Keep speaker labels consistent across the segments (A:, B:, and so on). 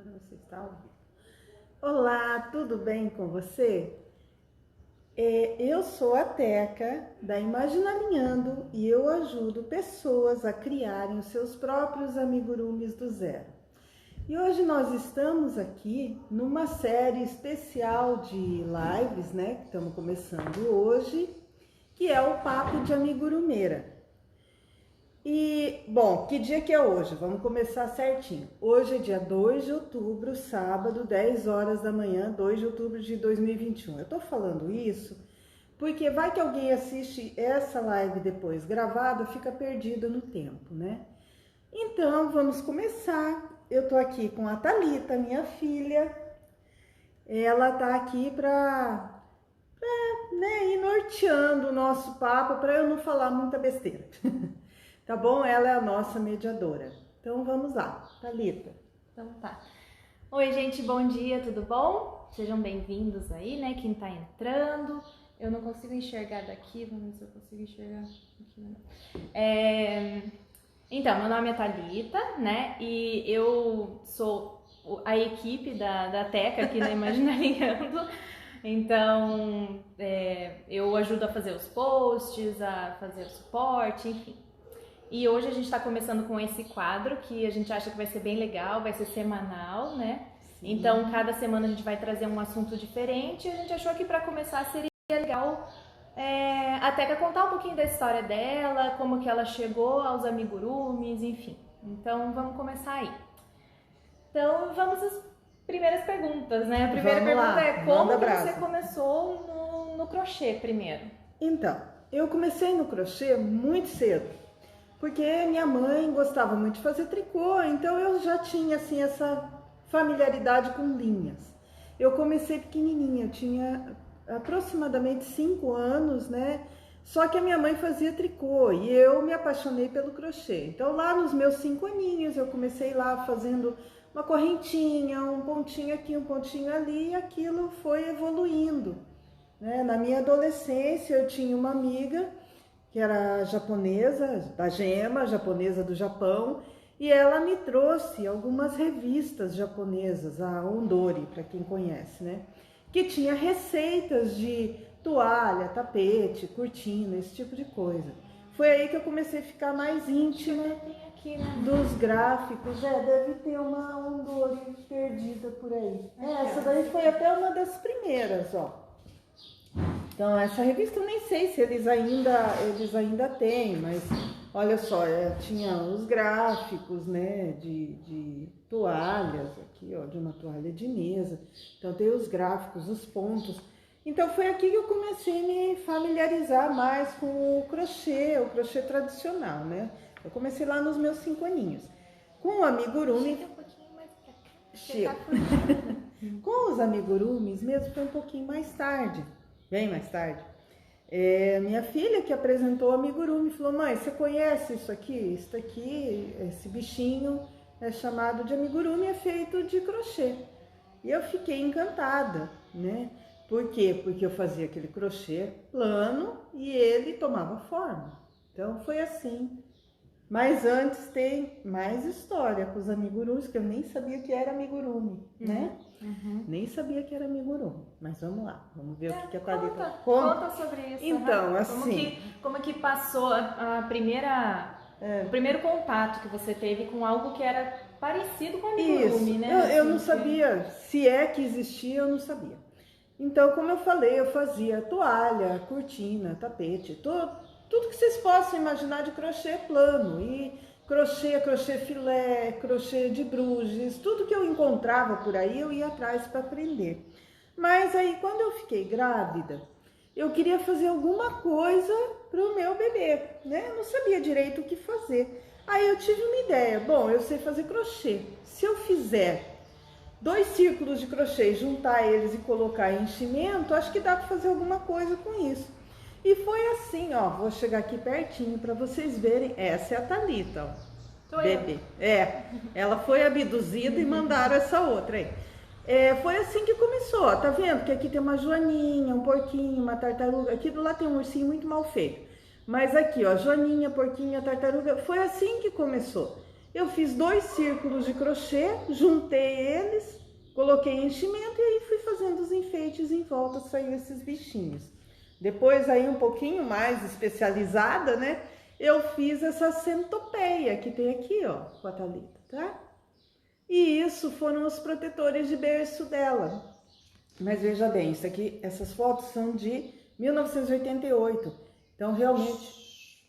A: Agora você está ao vivo. Olá, tudo bem com você? Eu sou a Teca da Imaginalinhando e eu ajudo pessoas a criarem os seus próprios amigurumis do zero. E hoje nós estamos aqui numa série especial de lives, né? Que estamos começando hoje, que é o Papo de Amigurumeira. E, bom, que dia que é hoje? Vamos começar certinho. Hoje é dia 2 de outubro, sábado, 10 horas da manhã, 2 de outubro de 2021. Eu tô falando isso porque vai que alguém assiste essa live depois gravada, fica perdido no tempo, né? Então, vamos começar. Eu tô aqui com a Thalita, minha filha. Ela tá aqui pra ir norteando o nosso papo, para eu não falar muita besteira. Tá bom? Ela é a nossa mediadora. Então vamos lá, Thalita.
B: Então tá. Oi, gente, bom dia, tudo bom? Sejam bem-vindos aí, né? Quem tá entrando. Eu não consigo enxergar daqui, vamos ver se eu consigo enxergar aqui. Então, meu nome é Thalita, né? E eu sou a equipe da Teca aqui na Imaginalinhando. Então, eu ajudo a fazer os posts, a fazer o suporte, enfim. E hoje a gente está começando com esse quadro que a gente acha que vai ser bem legal, vai ser semanal, né? Sim. Então, cada semana a gente vai trazer um assunto diferente e a gente achou que para começar seria legal a Teca contar um pouquinho da história dela, como que ela chegou aos amigurumis, enfim. Então, vamos começar aí. Então, vamos às primeiras perguntas, né? A primeira pergunta é como que você começou no crochê primeiro?
A: Então, eu comecei no crochê muito cedo. Porque minha mãe gostava muito de fazer tricô, então eu já tinha assim essa familiaridade com linhas. Eu comecei pequenininha, eu tinha aproximadamente 5 anos, né? Só que a minha mãe fazia tricô e eu me apaixonei pelo crochê. Então lá nos meus 5 aninhos eu comecei lá fazendo uma correntinha, um pontinho aqui, um pontinho ali, e aquilo foi evoluindo, né? Na minha adolescência eu tinha uma amiga que era japonesa, da Gema, japonesa do Japão, e ela me trouxe algumas revistas japonesas, a Ondori, para quem conhece, né? Que tinha receitas de toalha, tapete, cortina, esse tipo de coisa. Foi aí que eu comecei a ficar mais íntima dos gráficos. Deve ter uma Ondori perdida por aí. Essa daí foi até uma das primeiras, ó. Então, essa revista eu nem sei se eles ainda têm, mas olha só, tinha os gráficos, né, de toalhas, aqui, ó, de uma toalha de mesa. Então, tem os gráficos, os pontos. Então, foi aqui que eu comecei a me familiarizar mais com o crochê tradicional, né? Eu comecei lá nos meus 5 aninhos. Com o amigurumi...
B: Chega um pouquinho mais pra cá.
A: Com os amigurumis mesmo foi um pouquinho mais tarde. Bem mais tarde. Minha filha que apresentou o amigurumi falou: mãe, você conhece isso aqui? Isso aqui, esse bichinho é chamado de amigurumi, é feito de crochê. E eu fiquei encantada, né? Por quê? Porque eu fazia aquele crochê plano e ele tomava forma. Então foi assim. Mas antes tem mais história com os amigurumis, que eu nem sabia que era amigurumi, né? Uhum. Nem sabia que era amigurumi. Mas vamos lá, vamos ver o que a Thalita
B: conta sobre isso.
A: Então, assim...
B: Como que passou o primeiro contato que você teve com algo que era parecido com amigurumi,
A: isso.
B: Né?
A: Eu não sabia, se é que existia, eu não sabia. Então, como eu falei, eu fazia toalha, cortina, tapete, tudo que vocês possam imaginar de crochê plano, e crochê filé, crochê de bruges, tudo que eu encontrava por aí eu ia atrás para aprender. Mas aí quando eu fiquei grávida, eu queria fazer alguma coisa para o meu bebê, né? Eu não sabia direito o que fazer. Aí eu tive uma ideia, bom, eu sei fazer crochê, se eu fizer 2 círculos de crochê, juntar eles e colocar em enchimento, acho que dá para fazer alguma coisa com isso. E foi assim, ó, vou chegar aqui pertinho para vocês verem. Essa é a Thalita, ó, bebê. Ela foi abduzida e mandaram essa outra aí. Foi assim que começou, ó, tá vendo? Que aqui tem uma joaninha, um porquinho, uma tartaruga. Aqui do lado tem um ursinho muito mal feito. Mas aqui, ó, joaninha, porquinha, tartaruga. Foi assim que começou. eu fiz 2 círculos de crochê, juntei eles, coloquei enchimento e aí fui fazendo os enfeites em volta, saiu esses bichinhos. Depois aí um pouquinho mais especializada, né? Eu fiz essa centopeia que tem aqui, ó, com a Thalita, tá? E isso foram os protetores de berço dela. Mas veja bem, isso aqui, essas fotos são de 1988. Então, realmente...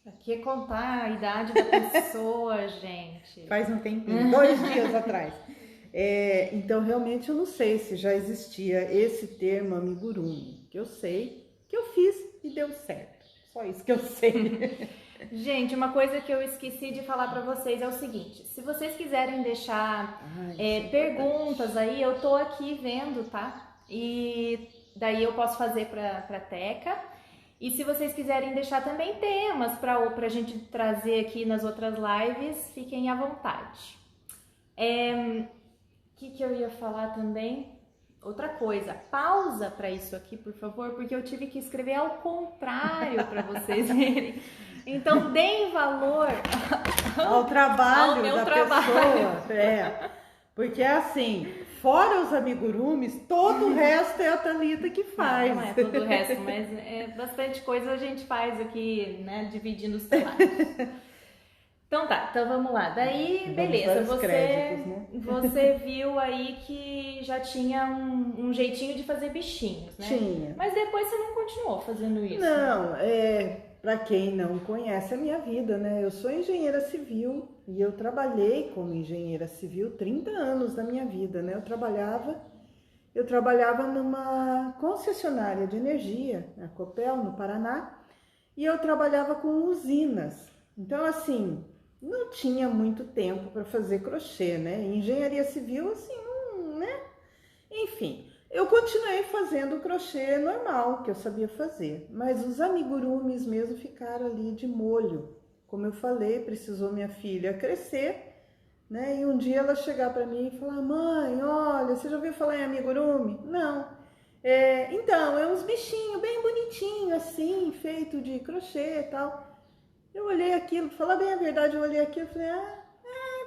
B: Aqui é contar a idade da pessoa, gente.
A: Faz um tempinho, 2 dias atrás. Então, realmente, eu não sei se já existia esse termo amigurumi. Que eu sei que eu fiz e deu certo. Só isso que eu sei.
B: Gente, uma coisa que eu esqueci de falar pra vocês é o seguinte. Se vocês quiserem deixar perguntas aí, eu tô aqui vendo, tá? E daí eu posso fazer pra Teca. E se vocês quiserem deixar também temas pra gente trazer aqui nas outras lives, fiquem à vontade. O que eu ia falar também? Outra coisa, pausa para isso aqui, por favor, porque eu tive que escrever ao contrário para vocês verem. Então, deem valor
A: ao trabalho
B: meu
A: da
B: trabalho.
A: Pessoa. Porque assim, fora os amigurumis, todo o resto é a Thalita que faz.
B: Não é todo o resto, mas bastante coisa a gente faz aqui, né, dividindo os trabalhos. Então tá, então vamos lá. Daí, beleza, você viu aí que já tinha um jeitinho de fazer bichinhos, né?
A: Tinha.
B: Mas depois você não continuou fazendo isso.
A: Não, para quem não conhece a minha vida, né? Eu sou engenheira civil e eu trabalhei como engenheira civil 30 anos da minha vida, né? Eu trabalhava numa concessionária de energia, na Copel, no Paraná, e eu trabalhava com usinas. Então, assim, não tinha muito tempo para fazer crochê, né? Engenharia civil, assim, né? Enfim, eu continuei fazendo o crochê normal, que eu sabia fazer. Mas os amigurumis mesmo ficaram ali de molho. Como eu falei, precisou minha filha crescer, né? E um dia ela chegar para mim e falar: mãe, olha, você já ouviu falar em amigurumi? Não. Então, é uns bichinhos bem bonitinhos, assim, feito de crochê e tal. Eu olhei aquilo, falar bem a verdade, eu olhei aquilo e falei: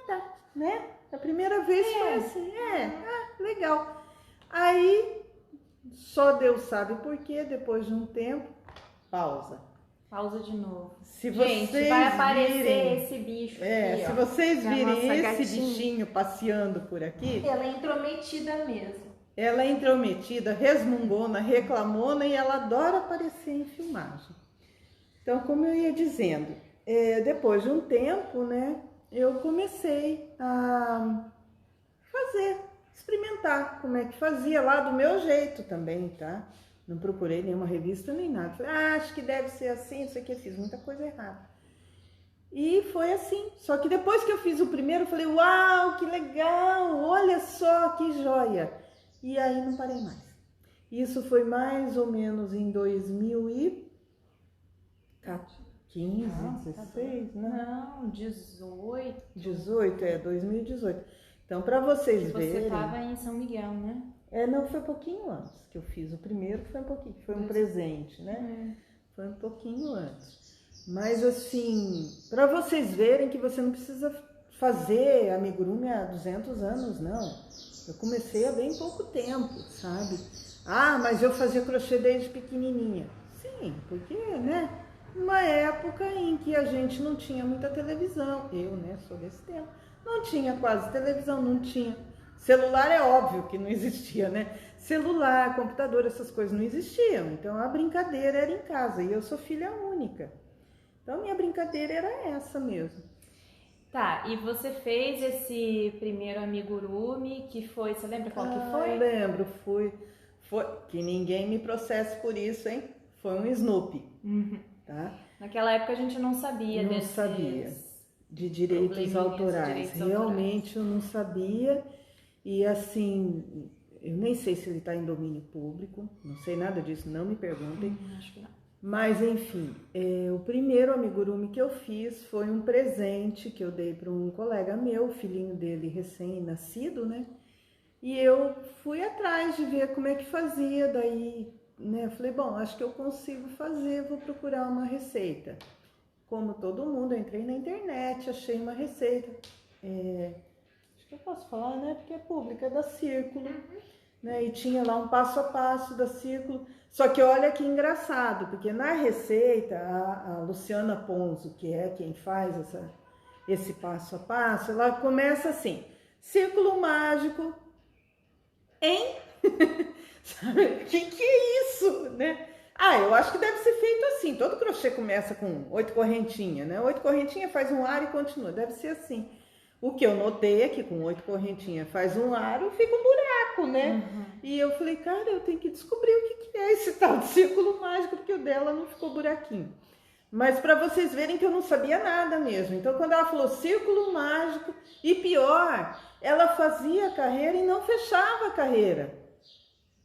A: tá, né? A primeira vez foi assim, legal. Aí, só Deus sabe por quê, depois de um tempo, pausa.
B: Pausa de novo.
A: Se
B: gente,
A: vocês
B: vai aparecer
A: virem,
B: esse bicho aqui,
A: se
B: ó,
A: vocês virem esse
B: gatinha.
A: bichinho passeando por aqui...
B: Ela é intrometida mesmo.
A: Ela é intrometida, resmungona, reclamona e ela adora aparecer em filmagem. Então, como eu ia dizendo, depois de um tempo, né, eu comecei a experimentar como é que fazia lá do meu jeito também, tá? Não procurei nenhuma revista nem nada. Falei: acho que deve ser assim, isso aqui, eu fiz muita coisa errada. E foi assim. Só que depois que eu fiz o primeiro, eu falei: uau, que legal, olha só que joia. E aí não parei mais. Isso foi mais ou menos em 2015, 16, né?
B: Não, 18.
A: 2018. Então, para vocês verem...
B: Você estava em São Miguel, né?
A: Não, foi um pouquinho antes que eu fiz. O primeiro foi um pouquinho, foi um presente, né? Foi um pouquinho antes. Mas assim, para vocês verem que você não precisa fazer amigurumi há 200 anos, não. Eu comecei há bem pouco tempo, sabe? Mas eu fazia crochê desde pequenininha. Sim, porque, né? Uma época em que a gente não tinha muita televisão. Eu, né, sou desse tempo. Não tinha quase televisão, não tinha. Celular é óbvio que não existia, né? Celular, computador, essas coisas não existiam. Então a brincadeira era em casa e eu sou filha única. Então minha brincadeira era essa mesmo.
B: Tá, e você fez esse primeiro amigurumi que foi, você lembra qual que foi?
A: Lembro, foi que ninguém me processe por isso, hein? Foi um Snoopy, tá?
B: Naquela época a gente não sabia
A: Não sabia de direitos autorais. Realmente eu não sabia. E assim, eu nem sei se ele está em domínio público, não sei nada disso, não me perguntem.
B: Acho que não.
A: Mas enfim, o primeiro amigurumi que eu fiz foi um presente que eu dei para um colega meu, o filhinho dele recém-nascido, né? E eu fui atrás de ver como é que fazia, daí, né? Eu falei: bom, acho que eu consigo fazer, vou procurar uma receita. Como todo mundo, eu entrei na internet, achei uma receita. acho que eu posso falar, né? Porque é pública, é da Círculo, né? E tinha lá um passo a passo da Círculo. Só que olha que engraçado, porque na receita, a Luciana Ponzo, que é quem faz esse passo a passo, ela começa assim, círculo mágico em... Sabe? O que é isso, né? Eu acho que deve ser feito assim, todo crochê começa com 8 correntinhas, né? 8 correntinhas faz um aro e continua, deve ser assim. O que eu notei é que com 8 correntinhas faz um aro, fica um buraco, né? E eu falei, cara, eu tenho que descobrir o que é esse tal de círculo mágico, porque o dela não ficou buraquinho. Mas para vocês verem que eu não sabia nada mesmo. Então, quando ela falou círculo mágico, e pior, ela fazia a carreira e não fechava a carreira.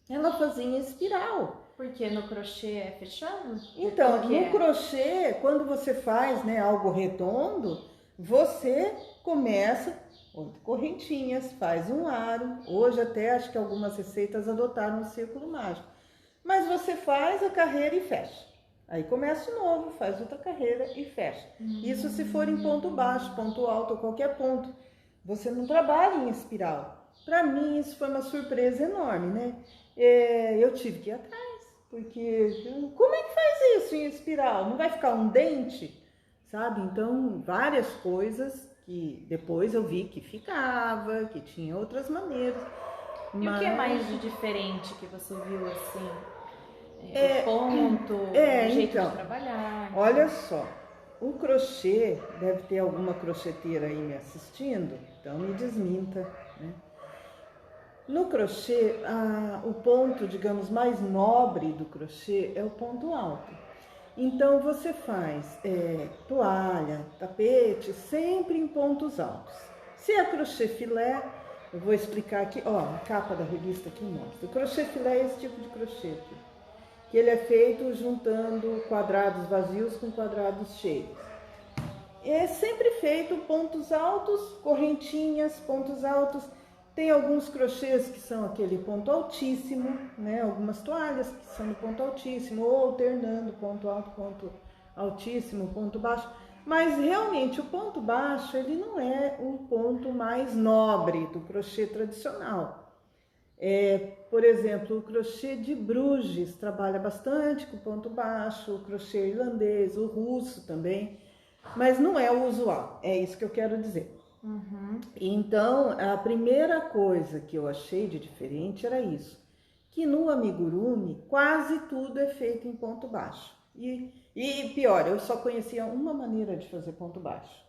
A: Ela fazia em espiral.
B: Porque no crochê é fechado?
A: Então, no crochê, quando você faz, né, algo redondo, você começa 8 correntinhas, faz um aro. Hoje até acho que algumas receitas adotaram o círculo mágico. Mas você faz a carreira e fecha. Aí começa de novo, faz outra carreira e fecha. Isso se for em ponto baixo, ponto alto ou qualquer ponto. Você não trabalha em espiral. Para mim isso foi uma surpresa enorme, né? Eu tive que ir atrás, porque como é que faz isso em espiral? Não vai ficar um dente? Sabe? Então, várias coisas que depois eu vi que ficava, que tinha outras maneiras.
B: E o que é mais de diferente que você viu assim? O ponto, o jeito de trabalhar.
A: Olha só, o crochê, deve ter alguma crocheteira aí me assistindo, então me desminta, né? No crochê, o ponto, digamos, mais nobre do crochê é o ponto alto. Então você faz toalha, tapete, sempre em pontos altos. Se é crochê filé, eu vou explicar aqui, ó, a capa da revista aqui mostra. O crochê filé é esse tipo de crochê aqui, que ele é feito juntando quadrados vazios com quadrados cheios. É sempre feito pontos altos, correntinhas, pontos altos. Tem alguns crochês que são aquele ponto altíssimo, né? Algumas toalhas que são do ponto altíssimo, ou alternando ponto alto, ponto altíssimo, ponto baixo. Mas realmente o ponto baixo, ele não é o ponto mais nobre do crochê tradicional. Por exemplo, o crochê de Bruges trabalha bastante com ponto baixo, o crochê irlandês, o russo também, mas não é o usual, é isso que eu quero dizer. Então, a primeira coisa que eu achei de diferente era isso, que no amigurumi quase tudo é feito em ponto baixo. E pior, eu só conhecia uma maneira de fazer ponto baixo,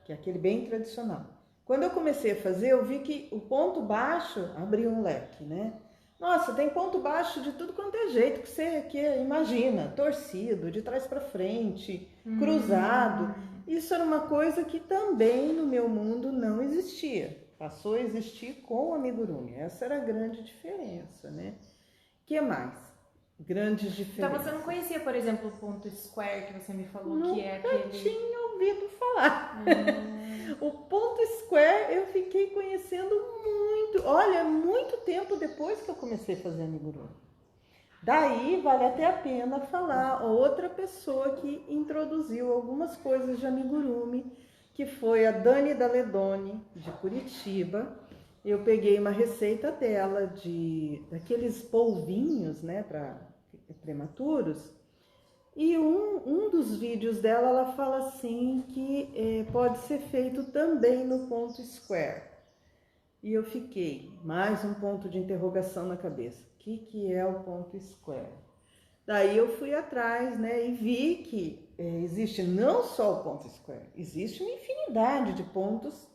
A: que é aquele bem tradicional. Quando eu comecei a fazer, eu vi que o ponto baixo abriu um leque, né? Nossa, tem ponto baixo de tudo quanto é jeito que você imagina, torcido, de trás para frente, cruzado. Isso era uma coisa que também no meu mundo não existia. Passou a existir com o amigurumi. Essa era a grande diferença, né? O que mais? Grandes diferenças.
B: Então você não conhecia, por exemplo, o ponto square que você me falou,
A: Nunca
B: que é aquele...
A: tinha ouvido falar. O ponto square eu fiquei conhecendo muito, olha, muito tempo depois que eu comecei a fazer amigurumi. Daí vale até a pena falar outra pessoa que introduziu algumas coisas de amigurumi, que foi a Dani Daledoni, de Curitiba. Eu peguei uma receita dela daqueles polvinhos, né, para prematuros. E um dos vídeos dela, ela fala assim que pode ser feito também no ponto square. E eu fiquei, mais um ponto de interrogação na cabeça. O que é o ponto square? Daí eu fui atrás, né, e vi que existe não só o ponto square, existe uma infinidade de pontos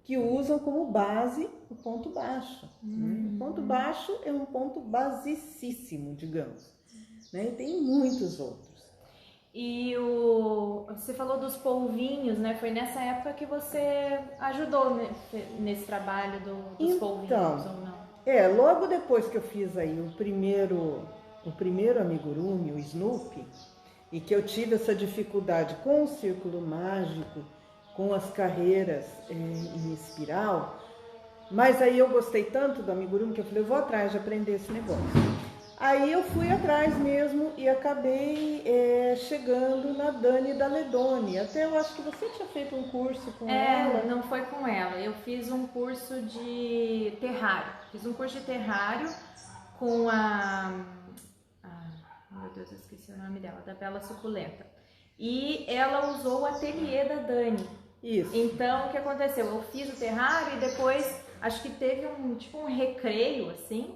A: que usam como base o ponto baixo. O ponto baixo é um ponto basicíssimo, digamos. Né? E tem muitos outros.
B: E você falou dos polvinhos, né? Foi nessa época que você ajudou nesse trabalho dos polvinhos, ou não?
A: Logo depois que eu fiz aí o primeiro amigurumi, o Snoopy, e que eu tive essa dificuldade com o círculo mágico, com as carreiras em espiral, mas aí eu gostei tanto do amigurumi que eu falei, eu vou atrás de aprender esse negócio. Aí eu fui atrás mesmo e acabei chegando na Dani da Ledone. Até eu acho que você tinha feito um curso com ela.
B: Não foi com ela. Eu fiz um curso de terrário. Fiz um curso de terrário com meu Deus, eu esqueci o nome dela, da Bela Suculenta. E ela usou o ateliê da Dani.
A: Isso.
B: Então, o que aconteceu? Eu fiz o terrário e depois, acho que teve um recreio, assim.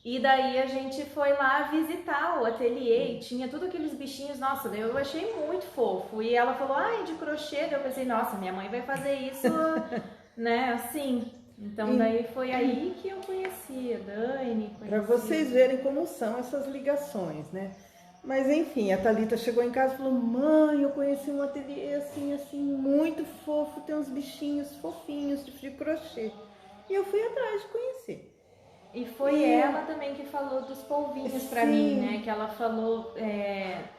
B: E daí a gente foi lá visitar o ateliê e tinha tudo aqueles bichinhos, nossa, eu achei muito fofo. E ela falou, ai, de crochê. Daí eu pensei, nossa, minha mãe vai fazer isso, né, assim. Então daí foi aí que eu conheci a Dani.
A: Para vocês verem como são essas ligações, né? Mas enfim, a Thalita chegou em casa e falou, mãe, eu conheci um ateliê assim, muito fofo, tem uns bichinhos fofinhos de crochê. E eu fui atrás de conhecer.
B: E foi ela também que falou dos polvinhos pra mim, né? Que ela falou,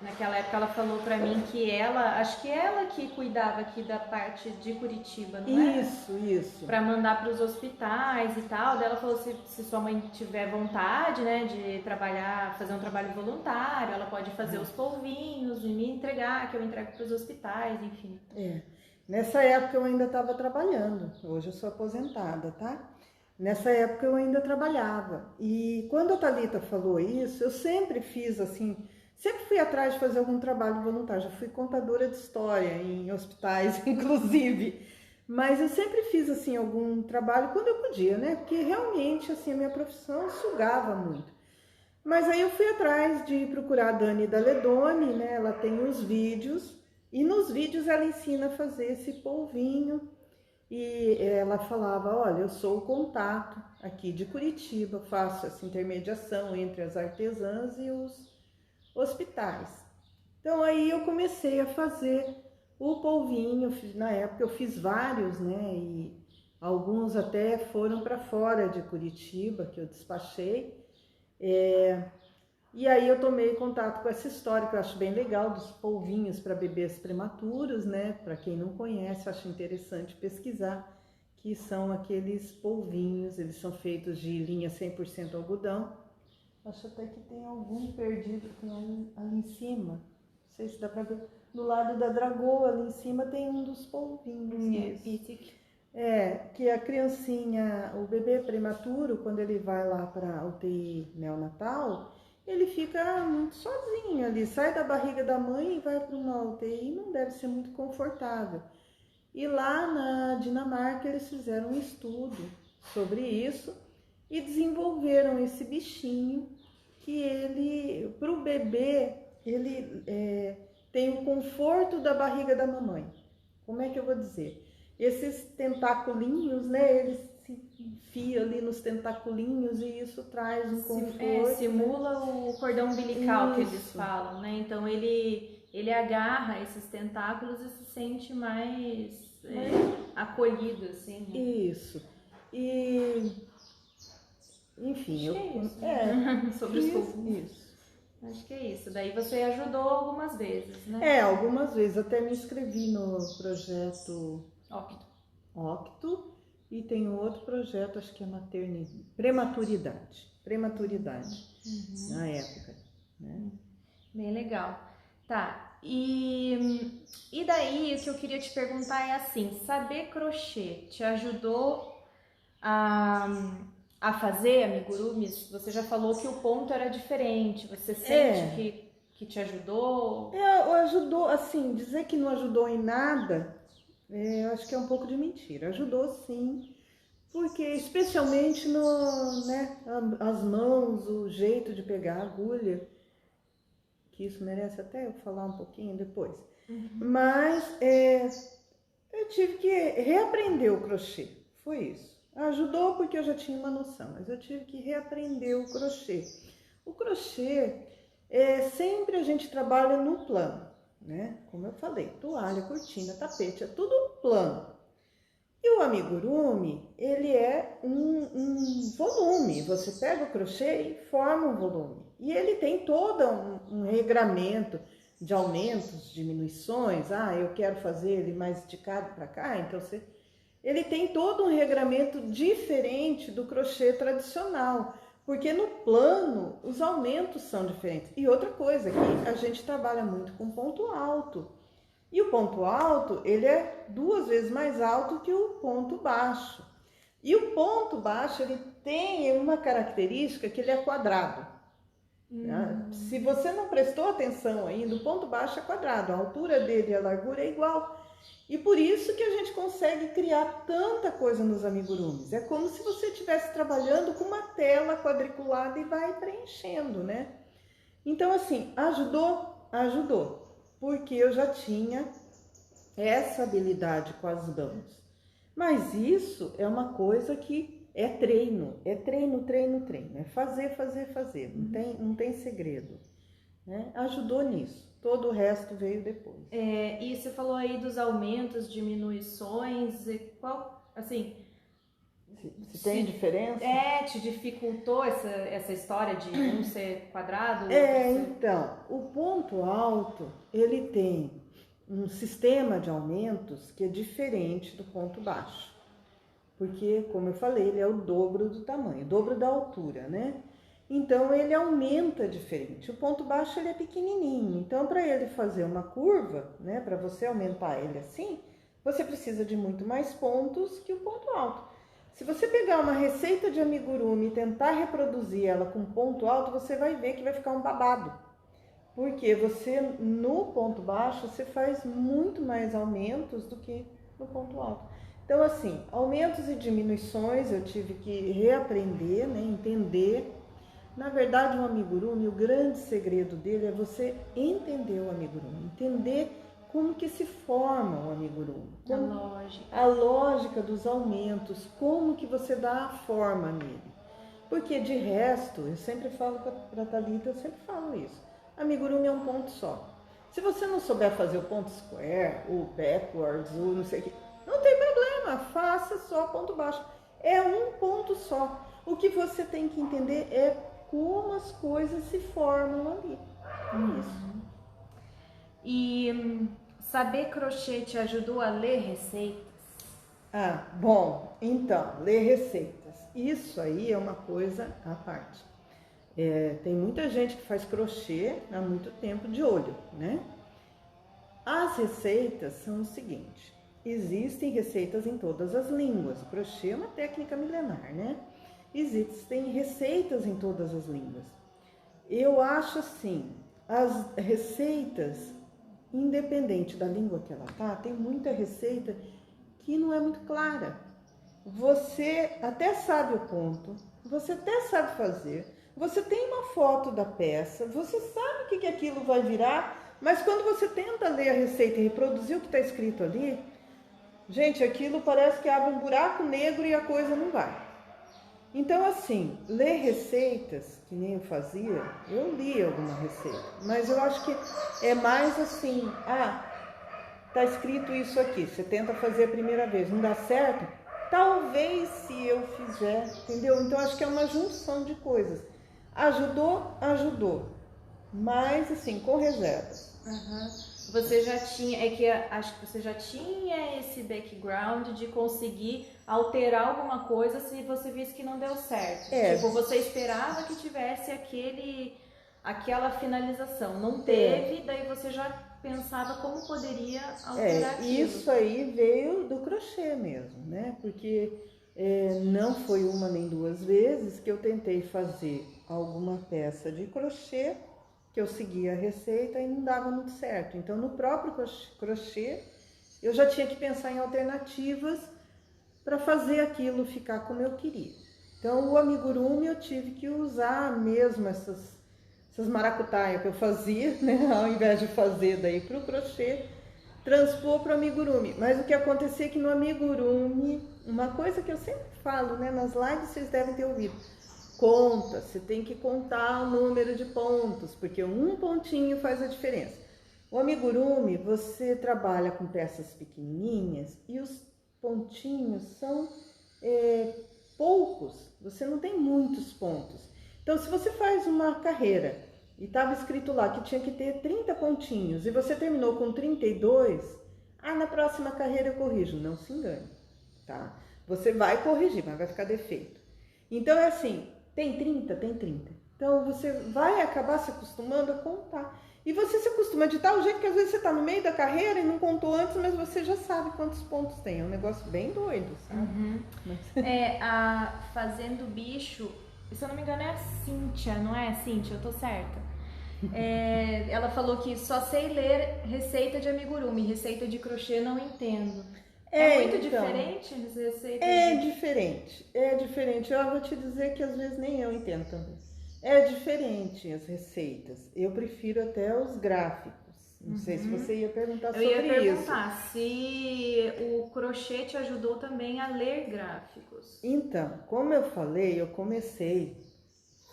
B: naquela época ela falou pra mim que acho que ela que cuidava aqui da parte de Curitiba, não é?
A: Isso.
B: Pra mandar pros hospitais e tal. Daí ela falou se sua mãe tiver vontade, né, de trabalhar, fazer um trabalho voluntário, ela pode fazer os polvinhos e me entregar, que eu entrego pros hospitais, enfim.
A: Nessa época eu ainda estava trabalhando, hoje eu sou aposentada, tá? Nessa época eu ainda trabalhava e quando a Thalita falou isso, eu sempre fiz assim, sempre fui atrás de fazer algum trabalho voluntário, já fui contadora de história em hospitais, inclusive, mas eu sempre fiz assim algum trabalho quando eu podia, né? Porque realmente assim a minha profissão sugava muito. Mas aí eu fui atrás de procurar a Dani da Ledone, né? Ela tem os vídeos e nos vídeos ela ensina a fazer esse polvinho. E ela falava, olha, eu sou o contato aqui de Curitiba, faço essa intermediação entre as artesãs e os hospitais. Então aí eu comecei a fazer o polvinho, na época eu fiz vários, né, e alguns até foram para fora de Curitiba, que eu despachei. E aí eu tomei contato com essa história que eu acho bem legal, dos polvinhos para bebês prematuros, né? Para quem não conhece, acho interessante pesquisar, que são aqueles polvinhos, eles são feitos de linha 100% algodão. Acho até que tem algum perdido, tem ali em cima, não sei se dá para ver, do lado da dragoa, ali em cima tem um dos polvinhos. Que a criancinha, o bebê prematuro, quando ele vai lá para a UTI neonatal, ele fica muito sozinho ali, sai da barriga da mãe e vai para uma UTI, não deve ser muito confortável. E lá na Dinamarca eles fizeram um estudo sobre isso e desenvolveram esse bichinho que ele, para o bebê, ele tem o conforto da barriga da mamãe. Como é que eu vou dizer? Esses tentaculinhos, né, eles se enfiam ali nos tentaculinhos e isso traz um conforto.
B: Simula o cordão umbilical que eles falam, né? Então ele agarra esses tentáculos e se sente mais acolhido, assim. Né?
A: Isso. E enfim,
B: sobre os polvinhos.
A: Isso.
B: Acho que é isso. Daí você ajudou algumas vezes, né?
A: Algumas vezes. Até me inscrevi no projeto Octo. E tem um outro projeto, acho que é prematuridade, na época, né?
B: Bem legal. Tá, e daí o que eu queria te perguntar é assim, saber crochê te ajudou a fazer amigurumis? Você já falou que o ponto era diferente, você sente que te ajudou?
A: Ajudou, assim, dizer que não ajudou em nada... eu acho que é um pouco de mentira. Ajudou sim, porque especialmente as mãos, o jeito de pegar a agulha, que isso merece até eu falar um pouquinho depois. Mas eu tive que reaprender o crochê, foi isso. Ajudou porque eu já tinha uma noção, mas eu tive que reaprender o crochê. O crochê, sempre a gente trabalha no plano. Né? Como eu falei, toalha, cortina, tapete, é tudo plano. E o amigurumi, ele é um volume. Você pega o crochê e forma um volume. E ele tem todo um regramento de aumentos, diminuições. Eu quero fazer ele mais esticado para cá, então ele tem todo um regramento diferente do crochê tradicional. Porque no plano os aumentos são diferentes. E outra coisa, que a gente trabalha muito com ponto alto. E o ponto alto, ele é 2 vezes mais alto que o ponto baixo. E o ponto baixo, ele tem uma característica que ele é quadrado. Se você não prestou atenção ainda, o ponto baixo é quadrado, a altura dele e a largura é igual. E por isso que a gente consegue criar tanta coisa nos amigurumis. É como se você estivesse trabalhando com uma tela quadriculada e vai preenchendo, né? Então, assim, ajudou? Ajudou. Porque eu já tinha essa habilidade com as mãos. Mas isso é uma coisa que é treino. É treino, treino, treino. É fazer, fazer, fazer. Não tem segredo. Né? Ajudou nisso. Todo o resto veio depois.
B: E você falou aí dos aumentos, diminuições, e qual, assim...
A: Se tem diferença?
B: Te dificultou essa história de um ser quadrado?
A: Então, o ponto alto, ele tem um sistema de aumentos que é diferente do ponto baixo. Porque, como eu falei, ele é o dobro do tamanho, o dobro da altura, né? Então, ele aumenta diferente. O ponto baixo, ele é pequenininho. Então, para ele fazer uma curva, né, para você aumentar ele assim, você precisa de muito mais pontos que o ponto alto. Se você pegar uma receita de amigurumi e tentar reproduzir ela com ponto alto, você vai ver que vai ficar um babado. Porque você, no ponto baixo, você faz muito mais aumentos do que no ponto alto. Então, assim, aumentos e diminuições eu tive que reaprender, né, entender. Na verdade, o amigurumi, o grande segredo dele é você entender o amigurumi, entender como que se forma o amigurumi. A lógica dos aumentos, como que você dá a forma nele. Porque de resto, eu sempre falo para a Thalita, eu sempre falo isso, amigurumi é um ponto só. Se você não souber fazer o ponto square, o backwards, o não sei o que, não tem problema, faça só ponto baixo. É um ponto só. O que você tem que entender é como as coisas se formam ali. Isso.
B: E saber crochê te ajudou a ler receitas?
A: Bom, então, ler receitas. Isso aí é uma coisa à parte. Tem muita gente que faz crochê há muito tempo de olho, né? As receitas são o seguinte: existem receitas em todas as línguas. O crochê é uma técnica milenar, né? Existem receitas em todas as línguas. Eu acho assim, as receitas, independente da língua que ela tá, tem muita receita que não é muito clara. Você até sabe o ponto, você até sabe fazer, você tem uma foto da peça, você sabe o que aquilo vai virar, mas quando você tenta ler a receita e reproduzir o que está escrito ali, gente, aquilo parece que abre um buraco negro e a coisa não vai. Então, assim, ler receitas, que nem eu fazia, eu li alguma receita, mas eu acho que é mais assim, tá escrito isso aqui, você tenta fazer a primeira vez, não dá certo? Talvez se eu fizer, entendeu? Então, acho que é uma junção de coisas. Ajudou, mas assim, com reservas.
B: Você já tinha, acho que você já tinha esse background de conseguir alterar alguma coisa se você visse que não deu certo. Tipo, você esperava que tivesse aquela finalização, não teve, daí você já pensava como poderia alterar aquilo.
A: Isso aí veio do crochê mesmo, né? Porque não foi uma nem 2 vezes que eu tentei fazer alguma peça de crochê, que eu seguia a receita e não dava muito certo. Então, no próprio crochê, eu já tinha que pensar em alternativas para fazer aquilo ficar como eu queria. Então, o amigurumi eu tive que usar mesmo essas maracutaias que eu fazia, né? Ao invés de fazer daí para o crochê, transpor para o amigurumi. Mas o que acontecia é que no amigurumi, uma coisa que eu sempre falo, né? Nas lives vocês devem ter ouvido, conta, você tem que contar o número de pontos, porque um pontinho faz a diferença. O amigurumi, você trabalha com peças pequenininhas e os pontinhos são poucos, você não tem muitos pontos. Então, se você faz uma carreira e estava escrito lá que tinha que ter 30 pontinhos e você terminou com 32, na próxima carreira eu corrijo. Não se engane, tá? Você vai corrigir, mas vai ficar defeito. Então, é assim, Tem 30? Tem 30. Então você vai acabar se acostumando a contar. E você se acostuma de tal jeito que às vezes você está no meio da carreira e não contou antes, mas você já sabe quantos pontos tem. É um negócio bem doido, sabe?
B: Uhum. A Fazendo Bicho, se eu não me engano é a Cíntia, não é? Cíntia, eu tô certa. Ela falou que só sei ler receita de amigurumi, receita de crochê não entendo. É muito diferente as receitas?
A: É diferente. Eu vou te dizer que às vezes nem eu entendo também. É diferente as receitas. Eu prefiro até os gráficos. Não sei se você ia perguntar sobre isso.
B: Eu ia perguntar se o crochê te ajudou também a ler gráficos.
A: Então, como eu falei, eu comecei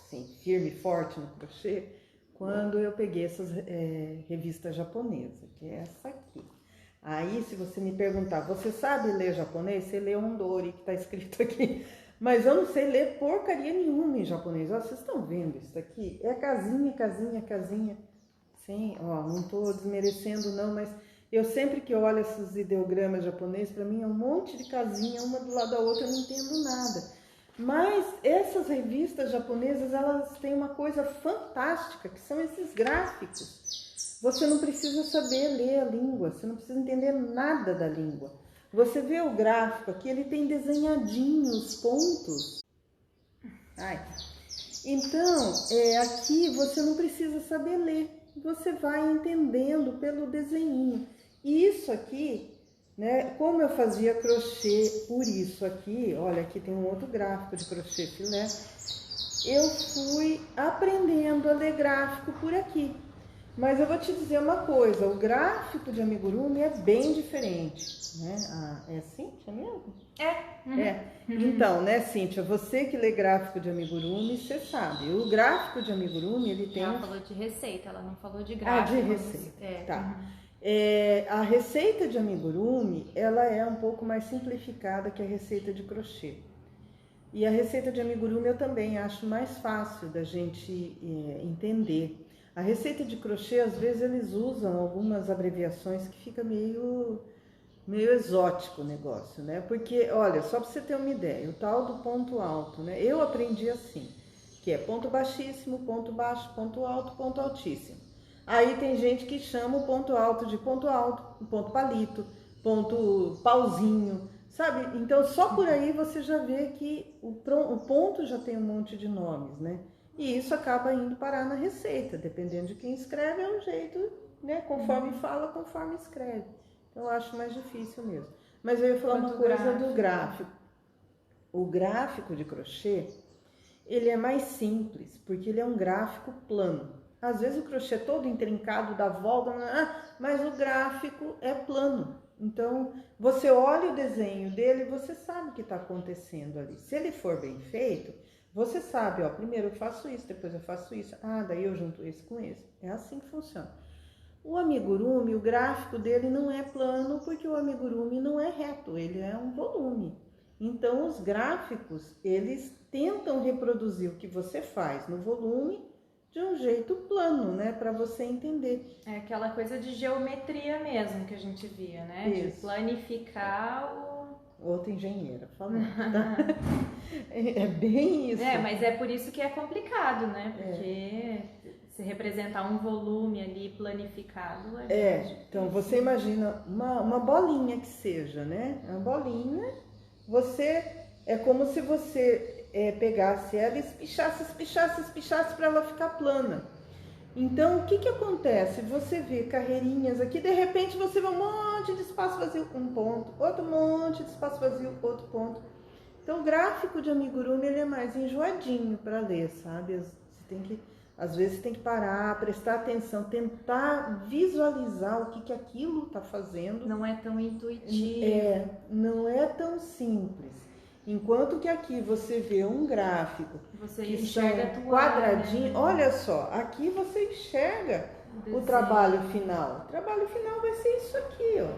A: assim, firme e forte no crochê quando eu peguei essas revistas japonesas, que é essa aqui. Aí, se você me perguntar, você sabe ler japonês? Você lê Ondori, que está escrito aqui. Mas eu não sei ler porcaria nenhuma em japonês. Ó, vocês estão vendo isso aqui? É casinha, casinha, casinha. Sim, ó, não estou desmerecendo não, mas eu sempre que olho esses ideogramas japoneses, para mim é um monte de casinha, uma do lado da outra, eu não entendo nada. Mas essas revistas japonesas, elas têm uma coisa fantástica, que são esses gráficos. Você não precisa saber ler a língua, você não precisa entender nada da língua. Você vê o gráfico aqui, ele tem desenhadinho os pontos. Então, aqui você não precisa saber ler, você vai entendendo pelo desenho. E isso aqui, né, como eu fazia crochê por isso aqui, olha, aqui tem um outro gráfico de crochê filé, eu fui aprendendo a ler gráfico por aqui. Mas eu vou te dizer uma coisa, o gráfico de amigurumi é bem diferente, né? É Cíntia mesmo? Então, né, Cíntia, você que lê gráfico de amigurumi, você sabe. O gráfico de amigurumi, ele tem...
B: Ela falou de receita, ela não falou de gráfico.
A: De receita, tá. A receita de amigurumi, ela é um pouco mais simplificada que a receita de crochê. E a receita de amigurumi eu também acho mais fácil da gente entender. A receita de crochê, às vezes, eles usam algumas abreviações que fica meio exótico o negócio, né? Porque, olha, só para você ter uma ideia, o tal do ponto alto, né? Eu aprendi assim, que é ponto baixíssimo, ponto baixo, ponto alto, ponto altíssimo. Aí tem gente que chama o ponto alto de ponto alto, ponto palito, ponto pauzinho, sabe? Então, só por aí você já vê que o ponto já tem um monte de nomes, né? E isso acaba indo parar na receita, dependendo de quem escreve, é um jeito, né? Conforme fala, conforme escreve. Então, eu acho mais difícil mesmo. Mas eu ia falar uma coisa do gráfico. O gráfico de crochê, ele é mais simples, porque ele é um gráfico plano. Às vezes o crochê todo intrincado dá volta, mas o gráfico é plano. Então, você olha o desenho dele e você sabe o que está acontecendo ali. Se ele for bem feito, você sabe, ó, primeiro eu faço isso, depois eu faço isso. Daí eu junto esse com esse. É assim que funciona. O amigurumi, o gráfico dele não é plano, porque o amigurumi não é reto, ele é um volume. Então, os gráficos, eles tentam reproduzir o que você faz no volume de um jeito plano, né? Para você entender.
B: É aquela coisa de geometria mesmo que a gente via, né?
A: Isso.
B: De planificar o...
A: Outra engenheira falando, tá? É bem isso.
B: Mas é por isso que é complicado, né? Porque se representar um volume ali planificado...
A: Então você imagina uma bolinha que seja, né? Uma bolinha, é como se você pegasse ela e espichasse para ela ficar plana. Então, o que acontece? Você vê carreirinhas aqui, de repente você vê um monte de espaço vazio, um ponto, outro monte de espaço vazio, outro ponto. Então, o gráfico de amigurumi, ele é mais enjoadinho para ler, sabe? Às vezes você tem que parar, prestar atenção, tentar visualizar o que aquilo está fazendo.
B: Não é tão intuitivo.
A: Não é tão simples. Enquanto que aqui você vê um gráfico
B: você
A: que
B: enxerga
A: são quadradinhos, né? Olha só, aqui você enxerga o trabalho final. O trabalho final vai ser isso aqui, ó,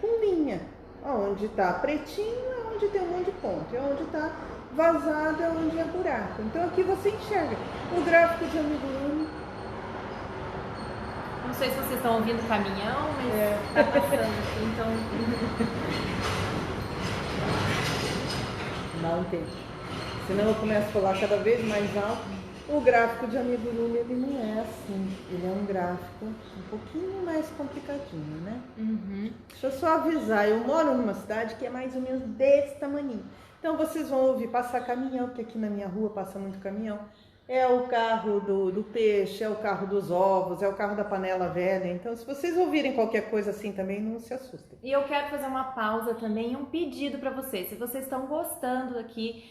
A: com linha. Onde está pretinho é onde tem um monte de ponto, é onde está vazado é onde é buraco. Então aqui você enxerga o gráfico de amigurumi.
B: Não sei se vocês estão ouvindo o caminhão, mas tá passando aqui, então...
A: Não entendi. senão eu começo a falar cada vez mais alto. O gráfico de amigurumi, ele não é assim, ele é um gráfico um pouquinho mais complicadinho, né?
B: Uhum.
A: Deixa eu só avisar, eu moro numa cidade que é mais ou menos desse tamaninho. Então vocês vão ouvir passar caminhão, porque aqui na minha rua passa muito caminhão. É o carro do peixe, é o carro dos ovos, é o carro da panela velha. Então se vocês ouvirem qualquer coisa assim também, não se assustem.
B: E eu quero fazer uma pausa também e um pedido para vocês. Se vocês estão gostando aqui,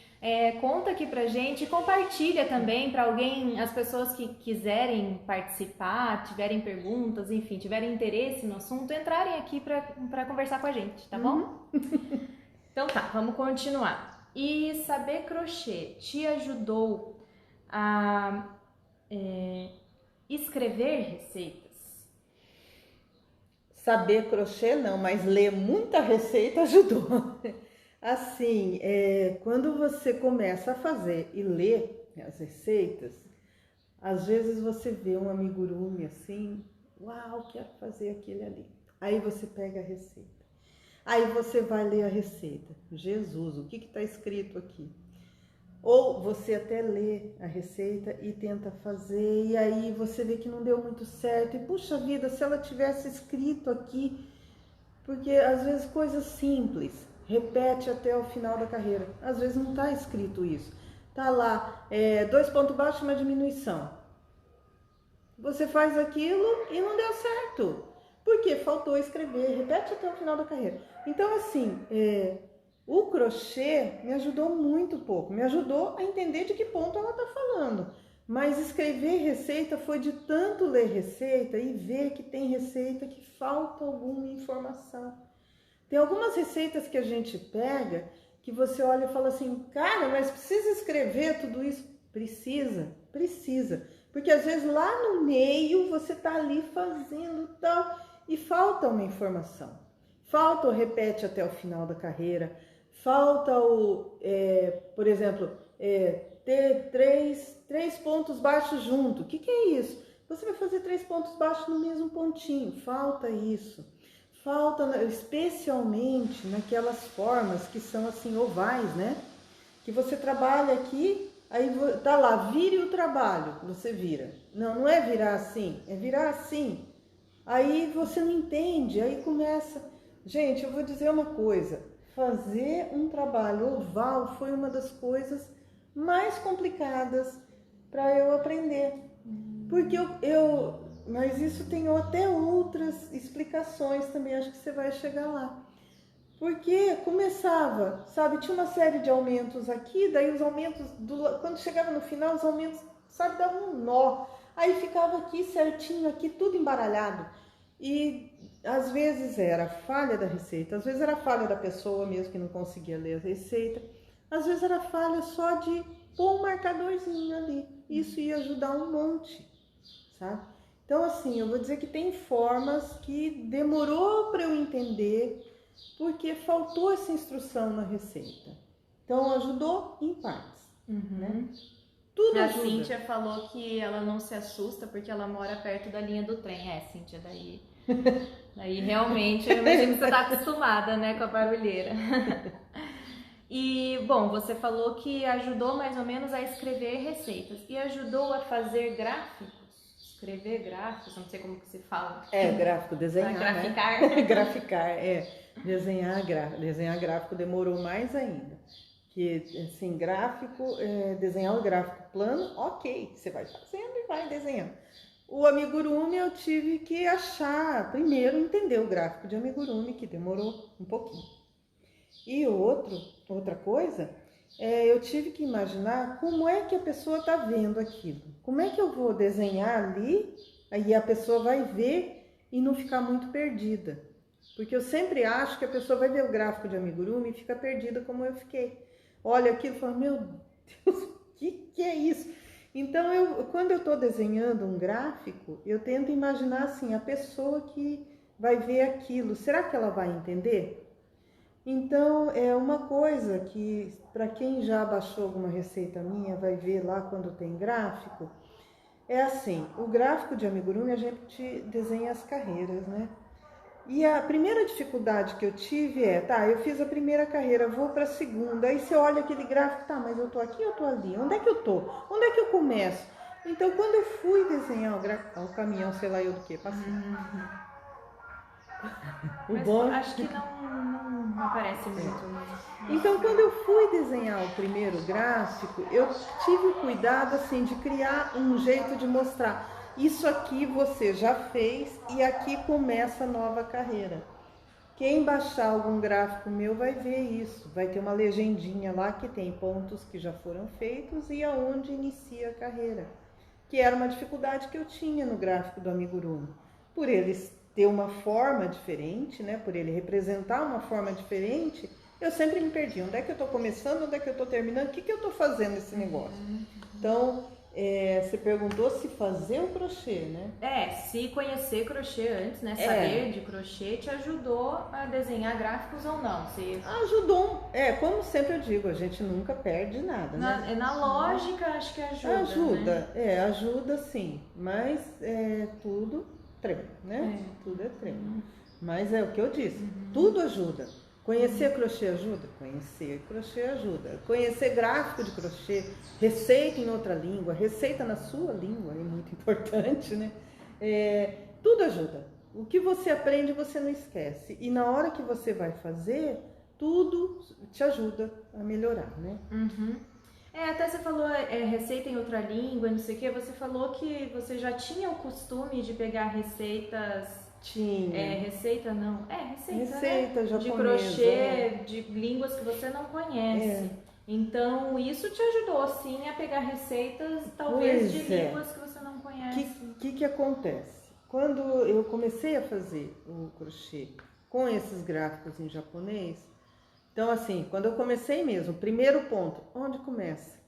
B: conta aqui pra gente, compartilha também para alguém, as pessoas que quiserem participar, tiverem perguntas, enfim, tiverem interesse no assunto, entrarem aqui para conversar com a gente, tá bom? Então tá, vamos continuar. E saber crochê te ajudou a escrever receitas?
A: Saber crochê não, mas ler muita receita ajudou. Assim, quando você começa a fazer e ler as receitas, às vezes você vê um amigurumi assim, uau, quero fazer aquele ali. Aí você pega a receita. Aí você vai ler a receita. Jesus, o que está escrito aqui? Ou você até lê a receita e tenta fazer, e aí você vê que não deu muito certo. E puxa vida, se ela tivesse escrito aqui, porque às vezes coisas simples, repete até o final da carreira. Às vezes não está escrito isso. Tá lá, 2 pontos baixos, uma diminuição. Você faz aquilo e não deu certo. Porque faltou escrever, repete até o final da carreira. Então assim, o crochê me ajudou muito pouco, me ajudou a entender de que ponto ela está falando. Mas escrever receita foi de tanto ler receita e ver que tem receita que falta alguma informação. Tem algumas receitas que a gente pega que você olha e fala assim, cara, mas precisa escrever tudo isso? Precisa. Porque às vezes lá no meio você está ali fazendo tal e falta uma informação. Falta o repete até o final da carreira. Falta por exemplo, ter três pontos baixos junto. O que é isso? Você vai fazer 3 pontos baixos no mesmo pontinho. Falta isso. Falta, especialmente naquelas formas que são assim ovais, né? Que você trabalha aqui, aí tá lá, vire o trabalho, você vira. Não é virar assim, é virar assim. Aí você não entende, aí começa... Gente, eu vou dizer uma coisa, fazer um trabalho oval foi uma das coisas mais complicadas para eu aprender. Porque mas isso tem até outras explicações também, acho que você vai chegar lá. Porque começava, sabe, tinha uma série de aumentos aqui, daí os aumentos, quando chegava no final, os aumentos, sabe, davam um nó. Aí ficava aqui certinho, aqui tudo embaralhado. E às vezes era falha da receita, às vezes era falha da pessoa mesmo que não conseguia ler a receita, às vezes era falha só de pôr um marcadorzinho ali. Isso ia ajudar um monte, sabe? Então assim, eu vou dizer que tem formas que demorou para eu entender porque faltou essa instrução na receita. Então ajudou em partes, né? Tudo
B: a
A: ajuda.
B: Cíntia falou que ela não se assusta porque ela mora perto da linha do trem. Cíntia, daí realmente eu imagino que você está acostumada, né, com a barulheira. E, bom, você falou que ajudou mais ou menos a escrever receitas e ajudou a fazer gráficos. Escrever gráficos, não sei como que se fala.
A: Gráfico, desenhar,
B: graficar.
A: Né? Graficar, Desenhar gráfico demorou mais ainda. Que, assim, gráfico, desenhar o gráfico plano, ok, você vai fazendo e vai desenhando. O amigurumi eu tive que achar, primeiro entender o gráfico de amigurumi, que demorou um pouquinho. E outra coisa, eu tive que imaginar como é que a pessoa está vendo aquilo. Como é que eu vou desenhar ali, aí a pessoa vai ver e não ficar muito perdida. Porque eu sempre acho que a pessoa vai ver o gráfico de amigurumi e fica perdida como eu fiquei. Olha aquilo e fala, meu Deus, o que é isso? Então, quando eu estou desenhando um gráfico, eu tento imaginar assim, a pessoa que vai ver aquilo, será que ela vai entender? Então, é uma coisa que, para quem já baixou alguma receita minha, vai ver lá quando tem gráfico, é assim, o gráfico de amigurumi a gente desenha as carreiras, né? E a primeira dificuldade que eu tive é, tá, eu fiz a primeira carreira, vou para a segunda, aí você olha aquele gráfico, tá, mas eu tô aqui ou eu tô ali? Onde é que eu tô? Onde é que eu começo? Então, quando eu fui desenhar o caminhão, sei lá eu do que, passou.
B: O mas bom... acho que não aparece muito.
A: Então, quando eu fui desenhar o primeiro gráfico, eu tive o cuidado, assim, de criar um jeito de mostrar isso aqui você já fez e aqui começa a nova carreira. Quem baixar algum gráfico meu vai ver isso, vai ter uma legendinha lá que tem pontos que já foram feitos e aonde inicia a carreira, que era uma dificuldade que eu tinha no gráfico do amigurumi. Por eles ter uma forma diferente, né, por ele representar uma forma diferente, eu sempre me perdi. Onde é que eu estou começando, onde é que eu estou terminando, o que eu estou fazendo nesse negócio? Então, você perguntou se fazer o crochê, né?
B: Se conhecer crochê antes, né? Saber de crochê te ajudou a desenhar gráficos ou não?
A: Ajudou. como sempre eu digo, a gente nunca perde nada, né?
B: Na lógica, acho que ajuda.
A: Ajuda,
B: né?
A: Ajuda sim. Mas tudo treino, né? Tudo é treino. Mas é o que eu disse, tudo ajuda. Conhecer crochê ajuda? Conhecer crochê ajuda. Conhecer gráfico de crochê, receita em outra língua, receita na sua língua, é muito importante, né? Tudo ajuda. O que você aprende, você não esquece. E na hora que você vai fazer, tudo te ajuda a melhorar, né?
B: Até você falou receita em outra língua, não sei o que, você falou que você já tinha o costume de pegar receitas...
A: Tinha.
B: Receita não. Receita,
A: né? Japonesa,
B: de crochê, de línguas que você não conhece. Então, isso te ajudou, sim, a pegar receitas, talvez, de línguas que você não conhece.
A: O que acontece? Quando eu comecei a fazer o crochê com esses gráficos em japonês, então, assim, quando eu comecei mesmo, primeiro ponto, onde começa?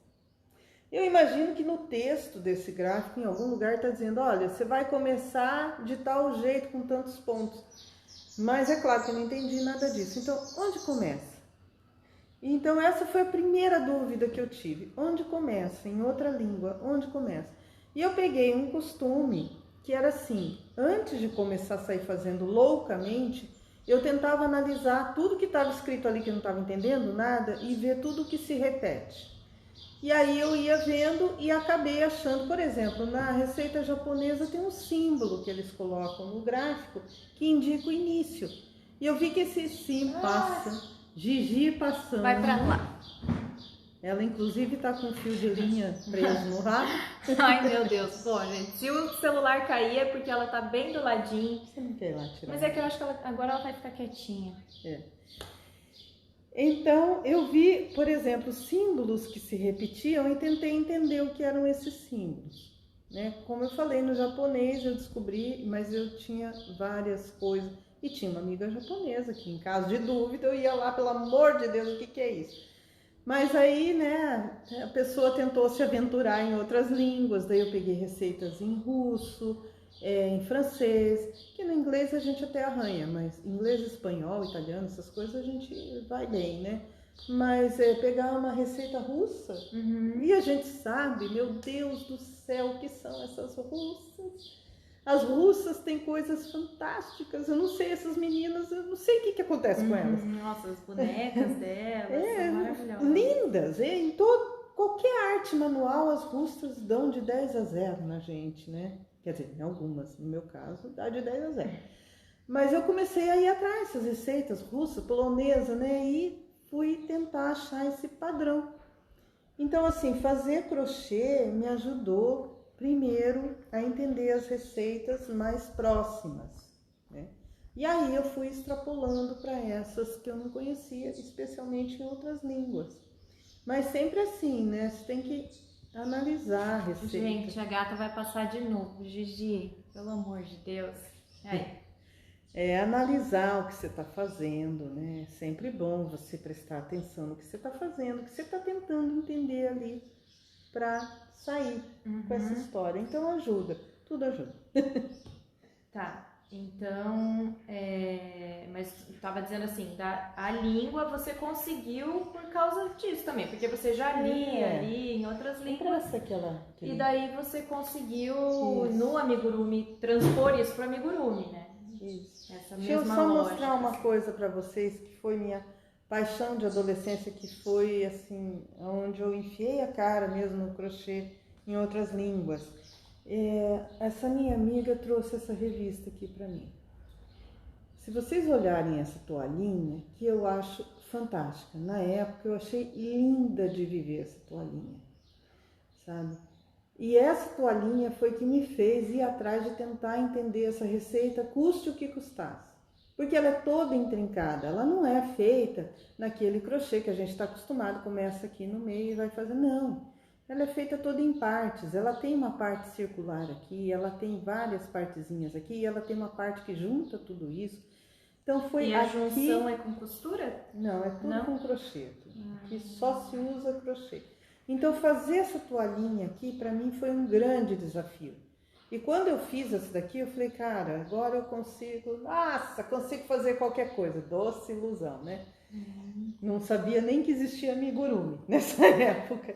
A: Eu imagino que no texto desse gráfico, em algum lugar, está dizendo, olha, você vai começar de tal jeito, com tantos pontos. Mas é claro que eu não entendi nada disso. Então, onde começa? Então, essa foi a primeira dúvida que eu tive. Onde começa? Em outra língua, onde começa? E eu peguei um costume que era assim, antes de começar a sair fazendo loucamente, eu tentava analisar tudo que estava escrito ali que eu não estava entendendo nada e ver tudo que se repete. E aí eu ia vendo e acabei achando, por exemplo, na receita japonesa tem um símbolo que eles colocam no gráfico que indica o início. E eu vi que esse símbolo passa, Gigi passando.
B: Vai pra lá.
A: Ela inclusive tá com um fio de linha preso no rabo.
B: Ai meu Deus, bom gente, se o celular cair é porque ela tá bem do ladinho.
A: Você não quer ir lá tirar?
B: Mas é que eu acho que agora ela vai ficar quietinha.
A: Então, eu vi, por exemplo, símbolos que se repetiam e tentei entender o que eram esses símbolos. Né? Como eu falei, no japonês eu descobri, mas eu tinha várias coisas. E tinha uma amiga japonesa que, em caso de dúvida, eu ia lá, pelo amor de Deus, o que é isso? Mas aí, né, a pessoa tentou se aventurar em outras línguas, daí eu peguei receitas em russo, em francês, que no inglês a gente até arranha, mas inglês, espanhol, italiano, essas coisas a gente vai bem, né? Mas pegar uma receita russa, e a gente sabe, meu Deus do céu, o que são essas russas? As russas têm coisas fantásticas, eu não sei, essas meninas, eu não sei o que acontece com elas.
B: Nossa, as bonecas delas são maravilhosas.
A: Lindas, em qualquer arte manual as russas dão de 10 a 0 na gente, né? Quer dizer, em algumas, no meu caso, dá de 10 a 0. Mas eu comecei a ir atrás dessas receitas russa, polonesa, né? E fui tentar achar esse padrão. Então, assim, fazer crochê me ajudou, primeiro, a entender as receitas mais próximas, né? E aí eu fui extrapolando para essas que eu não conhecia, especialmente em outras línguas. Mas sempre assim, né? Você tem que analisar a receita.
B: Gente, a gata vai passar de novo. Gigi, pelo amor de Deus.
A: Analisar o que você está fazendo, né? É sempre bom você prestar atenção no que você está fazendo, o que você está tentando entender ali para sair com essa história. Então ajuda, tudo ajuda.
B: Tá. Então, mas estava dizendo assim, a língua você conseguiu por causa disso também, porque você já lia ali em outras línguas. E daí você conseguiu no amigurumi transpor isso para o amigurumi, né?
A: Isso.
B: Essa
A: Deixa eu
B: mesma
A: só
B: lógica.
A: mostrar uma coisa para vocês que foi minha paixão de adolescência, que foi assim, onde eu enfiei a cara mesmo no crochê em outras línguas. Essa minha amiga trouxe essa revista aqui para mim. Se vocês olharem essa toalhinha, que eu acho fantástica. Na época eu achei linda de viver essa toalhinha, sabe? E essa toalhinha foi que me fez ir atrás de tentar entender essa receita, custe o que custasse. Porque ela é toda intrincada, ela não é feita naquele crochê que a gente está acostumado, começa aqui no meio e vai fazer, não. Ela é feita toda em partes, ela tem uma parte circular aqui, ela tem várias partezinhas aqui, e ela tem uma parte que junta tudo isso. Então foi
B: E a
A: aqui...
B: junção é com costura?
A: Não, é tudo
B: Não?
A: com crochê, aqui só se usa crochê. Então fazer essa toalhinha aqui para mim foi um grande desafio. E quando eu fiz essa daqui, eu falei, cara, agora eu consigo, nossa, consigo fazer qualquer coisa. Doce ilusão, né? Não sabia nem que existia amigurumi nessa época.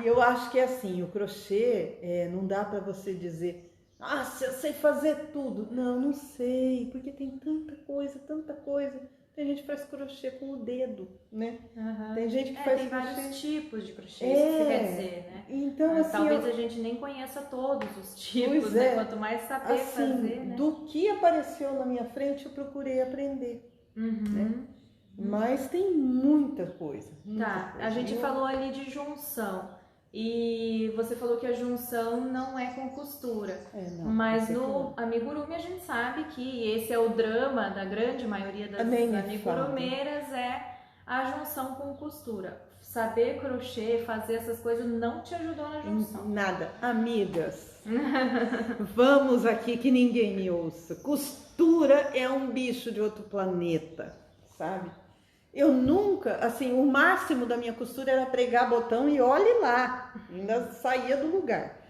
A: E eu acho que é assim, o crochê, não dá para você dizer, nossa, eu sei fazer tudo. Não, não sei, porque tem tanta coisa, tanta coisa. Tem gente que faz crochê com o dedo, né? Tem gente que faz
B: tem
A: crochê...
B: vários tipos de crochê, isso que você quer dizer, né?
A: Então, assim,
B: talvez a gente nem conheça todos os tipos, né? Quanto mais saber
A: assim,
B: fazer, né?
A: do que apareceu na minha frente, eu procurei aprender. Né? Mas tem muita coisa.
B: Tá, a gente falou ali de junção. E você falou que a junção não é com costura.
A: Não,
B: mas no amigurumi a gente sabe que esse é o drama da grande maioria das amigurumeiras, é a junção com costura. Saber crochê, fazer essas coisas não te ajudou na junção.
A: Nada. Amigas, vamos aqui que ninguém me ouça. Costura é um bicho de outro planeta, sabe? Eu nunca, assim, o máximo da minha costura era pregar botão e olhe lá, ainda saía do lugar.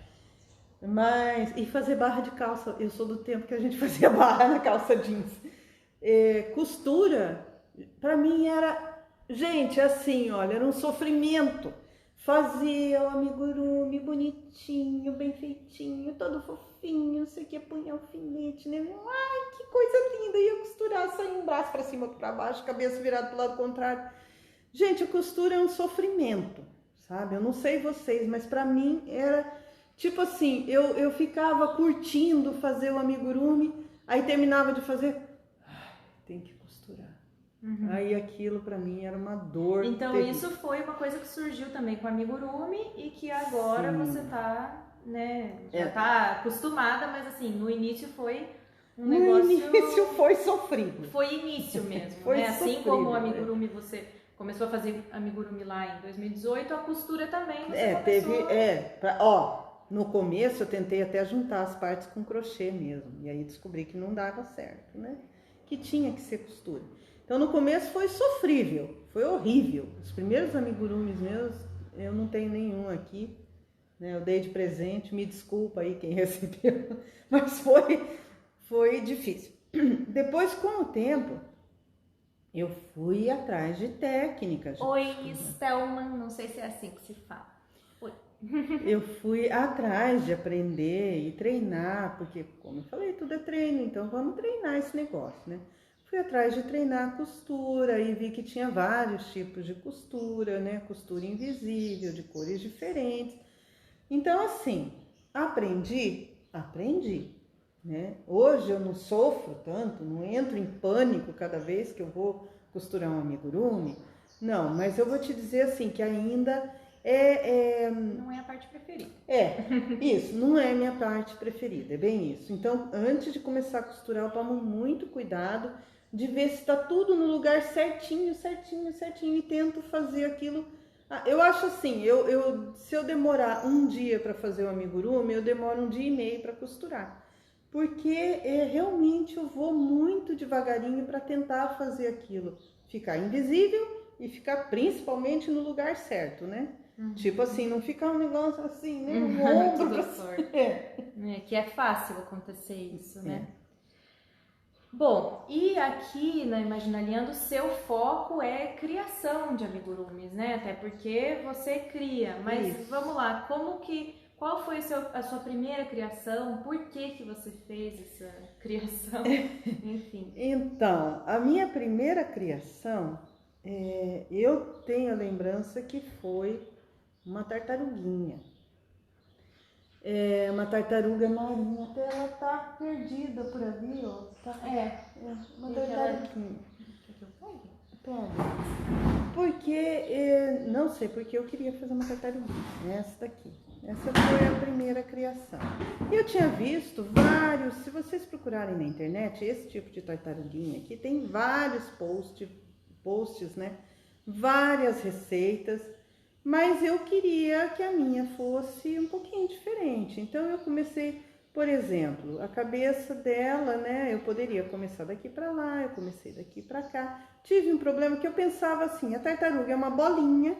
A: E fazer barra de calça, eu sou do tempo que a gente fazia barra na calça jeans. Costura, pra mim era, gente, assim, olha, era um sofrimento. Fazia o amigurumi bonitinho, bem feitinho, todo fofinho, não sei o que, punha alfinete, né? Ai, que coisa linda, ia costurar, sair um braço para cima, para baixo, cabeça virada para o lado contrário. Gente, a costura é um sofrimento, sabe? Eu não sei vocês, mas para mim era tipo assim, eu ficava curtindo fazer o amigurumi, aí terminava de fazer, tem que costurar. Aí aquilo pra mim era uma dor.
B: Então
A: terrível.
B: Isso foi uma coisa que surgiu também com o amigurumi e que agora você tá, né, já tá acostumada, mas assim, no início foi um negócio...
A: No início foi sofrido.
B: Foi início mesmo,
A: foi
B: né?
A: Sofrido,
B: assim como o amigurumi você começou a fazer amigurumi lá em 2018, a costura também você começou...
A: no começo eu tentei até juntar as partes com crochê mesmo, e aí descobri que não dava certo, né? Que tinha que ser costura. Então no começo foi sofrível, foi horrível. Os primeiros amigurumis meus, eu não tenho nenhum aqui, né? Eu dei de presente, me desculpa aí quem recebeu, mas foi difícil. Depois, com o tempo, eu fui atrás de técnicas.
B: Oi, Stelman, não sei se é assim que se fala. Oi.
A: Eu fui atrás de aprender e treinar, porque, como eu falei, tudo é treino, então vamos treinar esse negócio, né? Fui atrás de treinar a costura e vi que tinha vários tipos de costura, né? Costura invisível, de cores diferentes. Então, assim, aprendi, né? Hoje eu não sofro tanto, não entro em pânico cada vez que eu vou costurar um amigurumi. Não, mas eu vou te dizer assim, que ainda
B: não é a parte preferida.
A: Isso, não é minha parte preferida, é bem isso. Então, antes de começar a costurar, eu tomo muito cuidado de ver se está tudo no lugar certinho, e tento fazer aquilo. Eu acho assim, se eu demorar um dia para fazer o amigurumi, eu demoro 1 dia e meio para costurar. Porque realmente eu vou muito devagarinho para tentar fazer aquilo ficar invisível e ficar principalmente no lugar certo, né? Tipo assim, não ficar um negócio assim, né? Um ombro
B: que é fácil acontecer isso, né? Bom, e aqui na Imaginariando, o seu foco é criação de amigurumis, né? Até porque você cria, mas vamos lá, como que Qual foi a sua primeira criação? Por que você fez essa criação? Enfim.
A: Então, a minha primeira criação, eu tenho a lembrança que foi uma tartaruguinha. Uma tartaruga marinha, até ela tá perdida por ali, ó. Uma tartaruguinha. Pega. Porque, não sei, porque eu queria fazer uma tartaruguinha, essa daqui. Essa foi a primeira criação. Eu tinha visto vários, se vocês procurarem na internet, esse tipo de tartaruguinha aqui, tem vários posts, né? Várias receitas, mas eu queria que a minha fosse um pouquinho diferente. Então eu comecei, por exemplo, a cabeça dela, né? Eu poderia começar daqui para lá, eu comecei daqui para cá. Tive um problema que eu pensava assim, a tartaruga é uma bolinha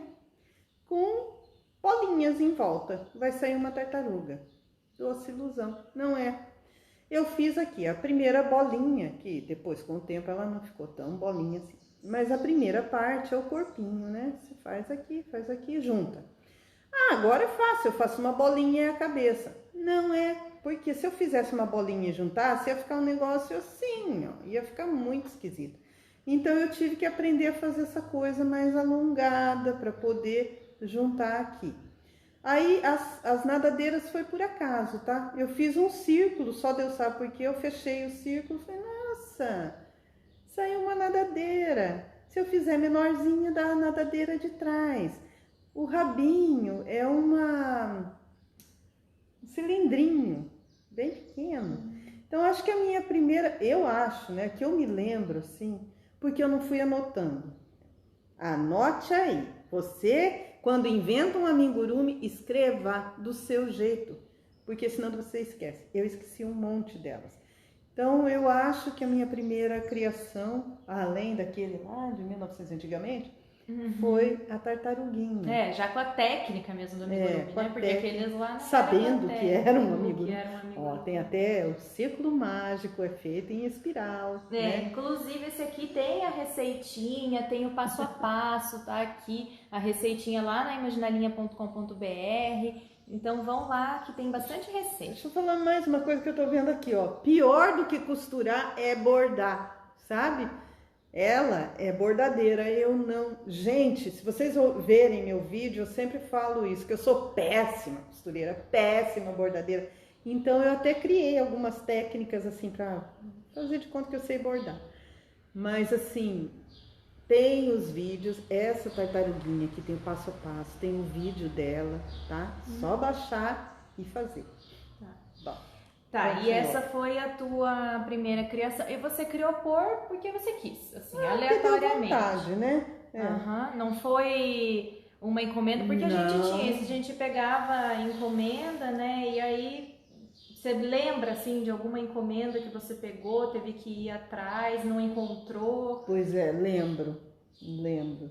A: com bolinhas em volta, vai sair uma tartaruga. Doce ilusão, não é. Eu fiz aqui a primeira bolinha, que depois com o tempo ela não ficou tão bolinha assim. Mas a primeira parte é o corpinho, né? Você faz aqui, junta. Agora é fácil, eu faço uma bolinha e a cabeça. Não é, porque se eu fizesse uma bolinha e juntasse, ia ficar um negócio assim, ó, ia ficar muito esquisito. Então eu tive que aprender a fazer essa coisa mais alongada para poder juntar aqui. Aí as nadadeiras foi por acaso, tá? Eu fiz um círculo, só Deus sabe porque eu fechei o círculo, falei, nossa, saiu uma nadadeira. Se eu fizer menorzinha, dá a nadadeira de trás. O rabinho é um cilindrinho, bem pequeno. Então acho que a minha primeira, eu acho, né, que eu me lembro assim, porque eu não fui anotando. Anote aí, você, quando inventa um amigurumi, escreva do seu jeito, porque senão você esquece. Eu esqueci um monte delas. Então, eu acho que a minha primeira criação, além daquele lá de 1900 antigamente, foi a tartaruguinha.
B: Já com a técnica mesmo do amigurumi, né? Porque aqueles lá não
A: sabendo que era um amigurumi.
B: Ó,
A: tem até o círculo mágico, é feito em espiral. Né?
B: Inclusive esse aqui tem a receitinha, tem o passo a passo, tá aqui a receitinha lá na imaginalinha.com.br. Então vão lá que tem bastante receita.
A: Deixa eu falar mais uma coisa que eu tô vendo aqui, ó. Pior do que costurar é bordar, sabe? Ela é bordadeira, eu não. Gente, se vocês verem meu vídeo, eu sempre falo isso, que eu sou péssima costureira, péssima bordadeira. Então eu até criei algumas técnicas assim pra fazer de conta que eu sei bordar. Mas assim, tem os vídeos, essa tartaruguinha aqui tem o passo a passo, tem o vídeo dela, tá? Só baixar e fazer. Bom.
B: Tá, e essa foi a tua primeira criação. E você criou porque você quis, assim, aleatoriamente.
A: Deu vontade, né?
B: Não foi uma encomenda, porque a gente pegava encomenda, né? E aí você lembra, assim, de alguma encomenda que você pegou, teve que ir atrás, não encontrou?
A: Pois é, lembro.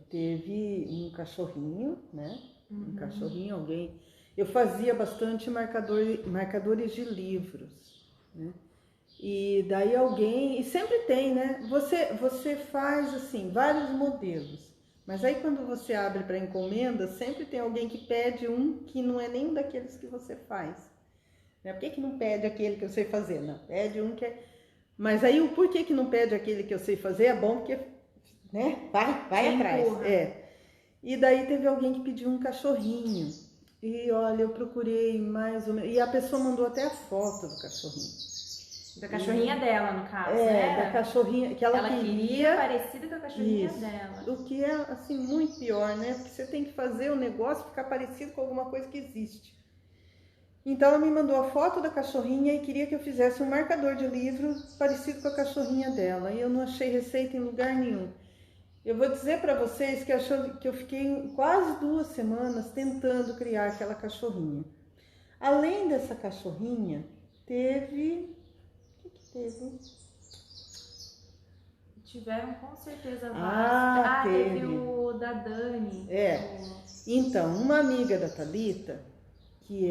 A: Teve um cachorrinho, né? Um cachorrinho, alguém... Eu fazia bastante marcadores de livros, né? E daí alguém, e sempre tem, né? Você faz assim vários modelos, mas aí quando você abre para encomenda, sempre tem alguém que pede um que não é nenhum daqueles que você faz. Né? Por que não pede aquele que eu sei fazer? Não, pede um que é... Mas aí o porquê que não pede aquele que eu sei fazer é bom porque, né? Vai atrás. E daí teve alguém que pediu um cachorrinho. E olha, eu procurei mais ou menos. E a pessoa mandou até a foto do cachorrinho.
B: Da cachorrinha dela, no caso, né?
A: Da cachorrinha que ela queria.
B: Parecida com a cachorrinha dela.
A: O que é, assim, muito pior, né? Porque você tem que fazer o negócio ficar parecido com alguma coisa que existe. Então ela me mandou a foto da cachorrinha e queria que eu fizesse um marcador de livro parecido com a cachorrinha dela. E eu não achei receita em lugar nenhum. Eu vou dizer para vocês que eu fiquei quase 2 semanas tentando criar aquela cachorrinha. Além dessa cachorrinha, teve... O que teve?
B: Tiveram com certeza vários. Teve o da Dani.
A: Então, uma amiga da Thalita, que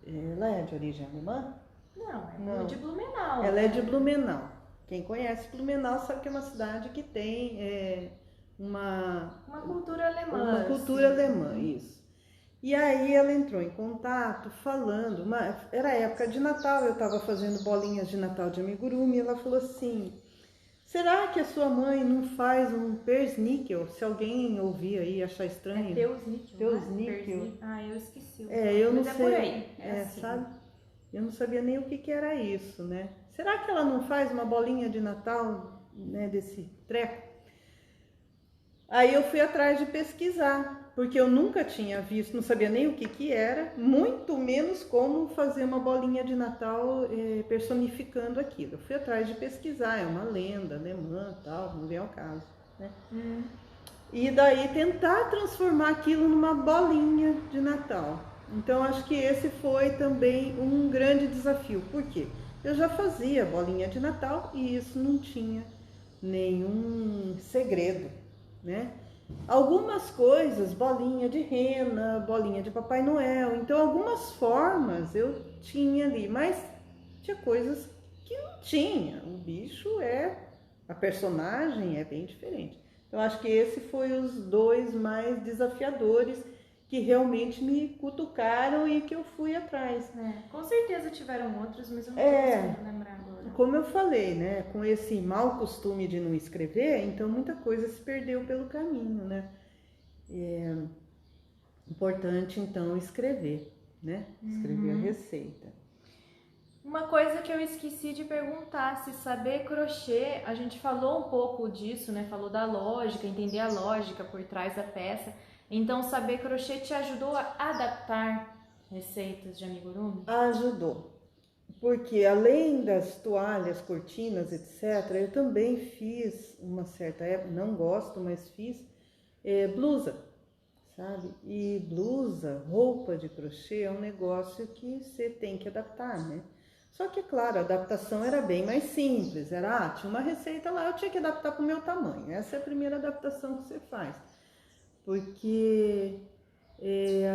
A: ela é de origem alemã?
B: Não, de Blumenau.
A: Ela é de Blumenau. Quem conhece Blumenau sabe que é uma cidade que tem uma
B: cultura alemã.
A: Uma cultura alemã, isso. E aí ela entrou em contato falando, era época de Natal, eu estava fazendo bolinhas de Natal de amigurumi, e ela falou assim, será que a sua mãe não faz um persníquel? Se alguém ouvir aí e achar estranho.
B: É Teusníquel,
A: Teusníquel.
B: Ah, eu esqueci.
A: Eu não
B: Mas
A: sei.
B: É por aí, assim.
A: Sabe? Eu não sabia nem o que era isso, né? Será que ela não faz uma bolinha de Natal, né, desse treco? Aí eu fui atrás de pesquisar, porque eu nunca tinha visto, não sabia nem o que era, muito menos como fazer uma bolinha de Natal personificando aquilo. Eu fui atrás de pesquisar, é uma lenda alemã, tal, não vem ao caso, né? E daí tentar transformar aquilo numa bolinha de Natal. Então acho que esse foi também um grande desafio. Por quê? Eu já fazia bolinha de Natal e isso não tinha nenhum segredo, né? Algumas coisas, bolinha de rena, bolinha de Papai Noel, então algumas formas eu tinha ali, mas tinha coisas que não tinha. O bicho a personagem é bem diferente. Então acho que esse foi os dois mais desafiadores que realmente me cutucaram e que eu fui atrás.
B: Com certeza tiveram outros, mas eu não estou conseguindo lembrar agora.
A: Como eu falei, né, com esse mau costume de não escrever, então muita coisa se perdeu pelo caminho, né? É importante então escrever, né? Escrever a receita.
B: Uma coisa que eu esqueci de perguntar, se saber crochê, a gente falou um pouco disso, né? Falou da lógica, entender a lógica por trás da peça. Então, saber crochê te ajudou a adaptar receitas de amigurumi?
A: Ajudou, porque além das toalhas, cortinas, etc., eu também fiz uma certa época, não gosto, mas fiz blusa, sabe? E blusa, roupa de crochê é um negócio que você tem que adaptar, né? Só que, claro, a adaptação era bem mais simples. Tinha uma receita lá, eu tinha que adaptar para o meu tamanho. Essa é a primeira adaptação que você faz. Porque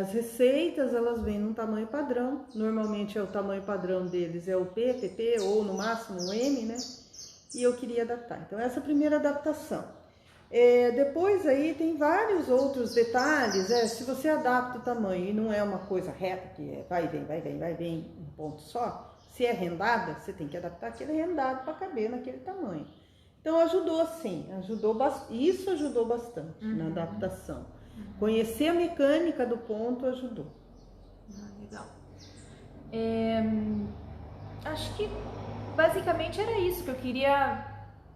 A: as receitas, elas vêm num tamanho padrão. Normalmente o tamanho padrão deles é o P, PP ou no máximo o M, né? E eu queria adaptar. Então, essa é a primeira adaptação. Depois aí tem vários outros detalhes. Se você adapta o tamanho e não é uma coisa reta, que vai, vem, um ponto só. Se é rendada, você tem que adaptar aquele rendado para caber naquele tamanho. Então ajudou sim, isso ajudou bastante na adaptação. Conhecer a mecânica do ponto ajudou.
B: Legal. Acho que basicamente era isso que eu queria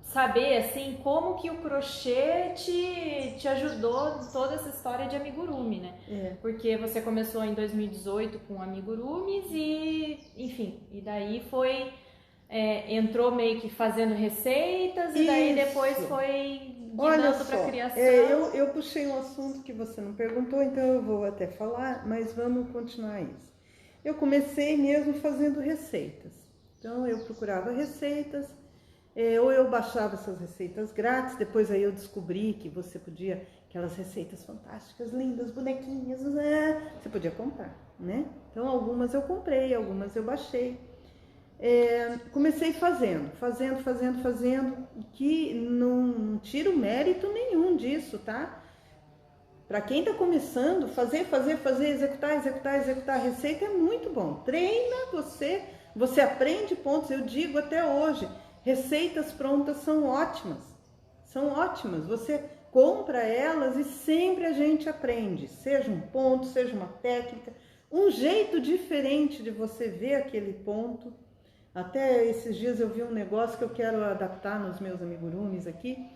B: saber, assim, como que o crochê te ajudou em toda essa história de amigurumi, né? Porque você começou em 2018 com amigurumis e, enfim, e daí entrou meio que fazendo receitas e daí depois foi guiando para a criação.
A: Eu puxei um assunto que você não perguntou, então eu vou até falar, mas vamos continuar isso. Eu comecei mesmo fazendo receitas. Então eu procurava receitas, ou eu baixava essas receitas grátis, depois aí eu descobri que você podia, aquelas receitas fantásticas, lindas, bonequinhas, você podia comprar, né? Então algumas eu comprei, algumas eu baixei. Comecei fazendo, que não tiro mérito nenhum disso, Para quem está começando, fazer, executar a receita é muito bom. Treina você aprende pontos, eu digo até hoje, receitas prontas são ótimas, você compra elas e sempre a gente aprende, seja um ponto, seja uma técnica, um jeito diferente de você ver aquele ponto. Até esses dias eu vi um negócio que eu quero adaptar nos meus amigurumis aqui.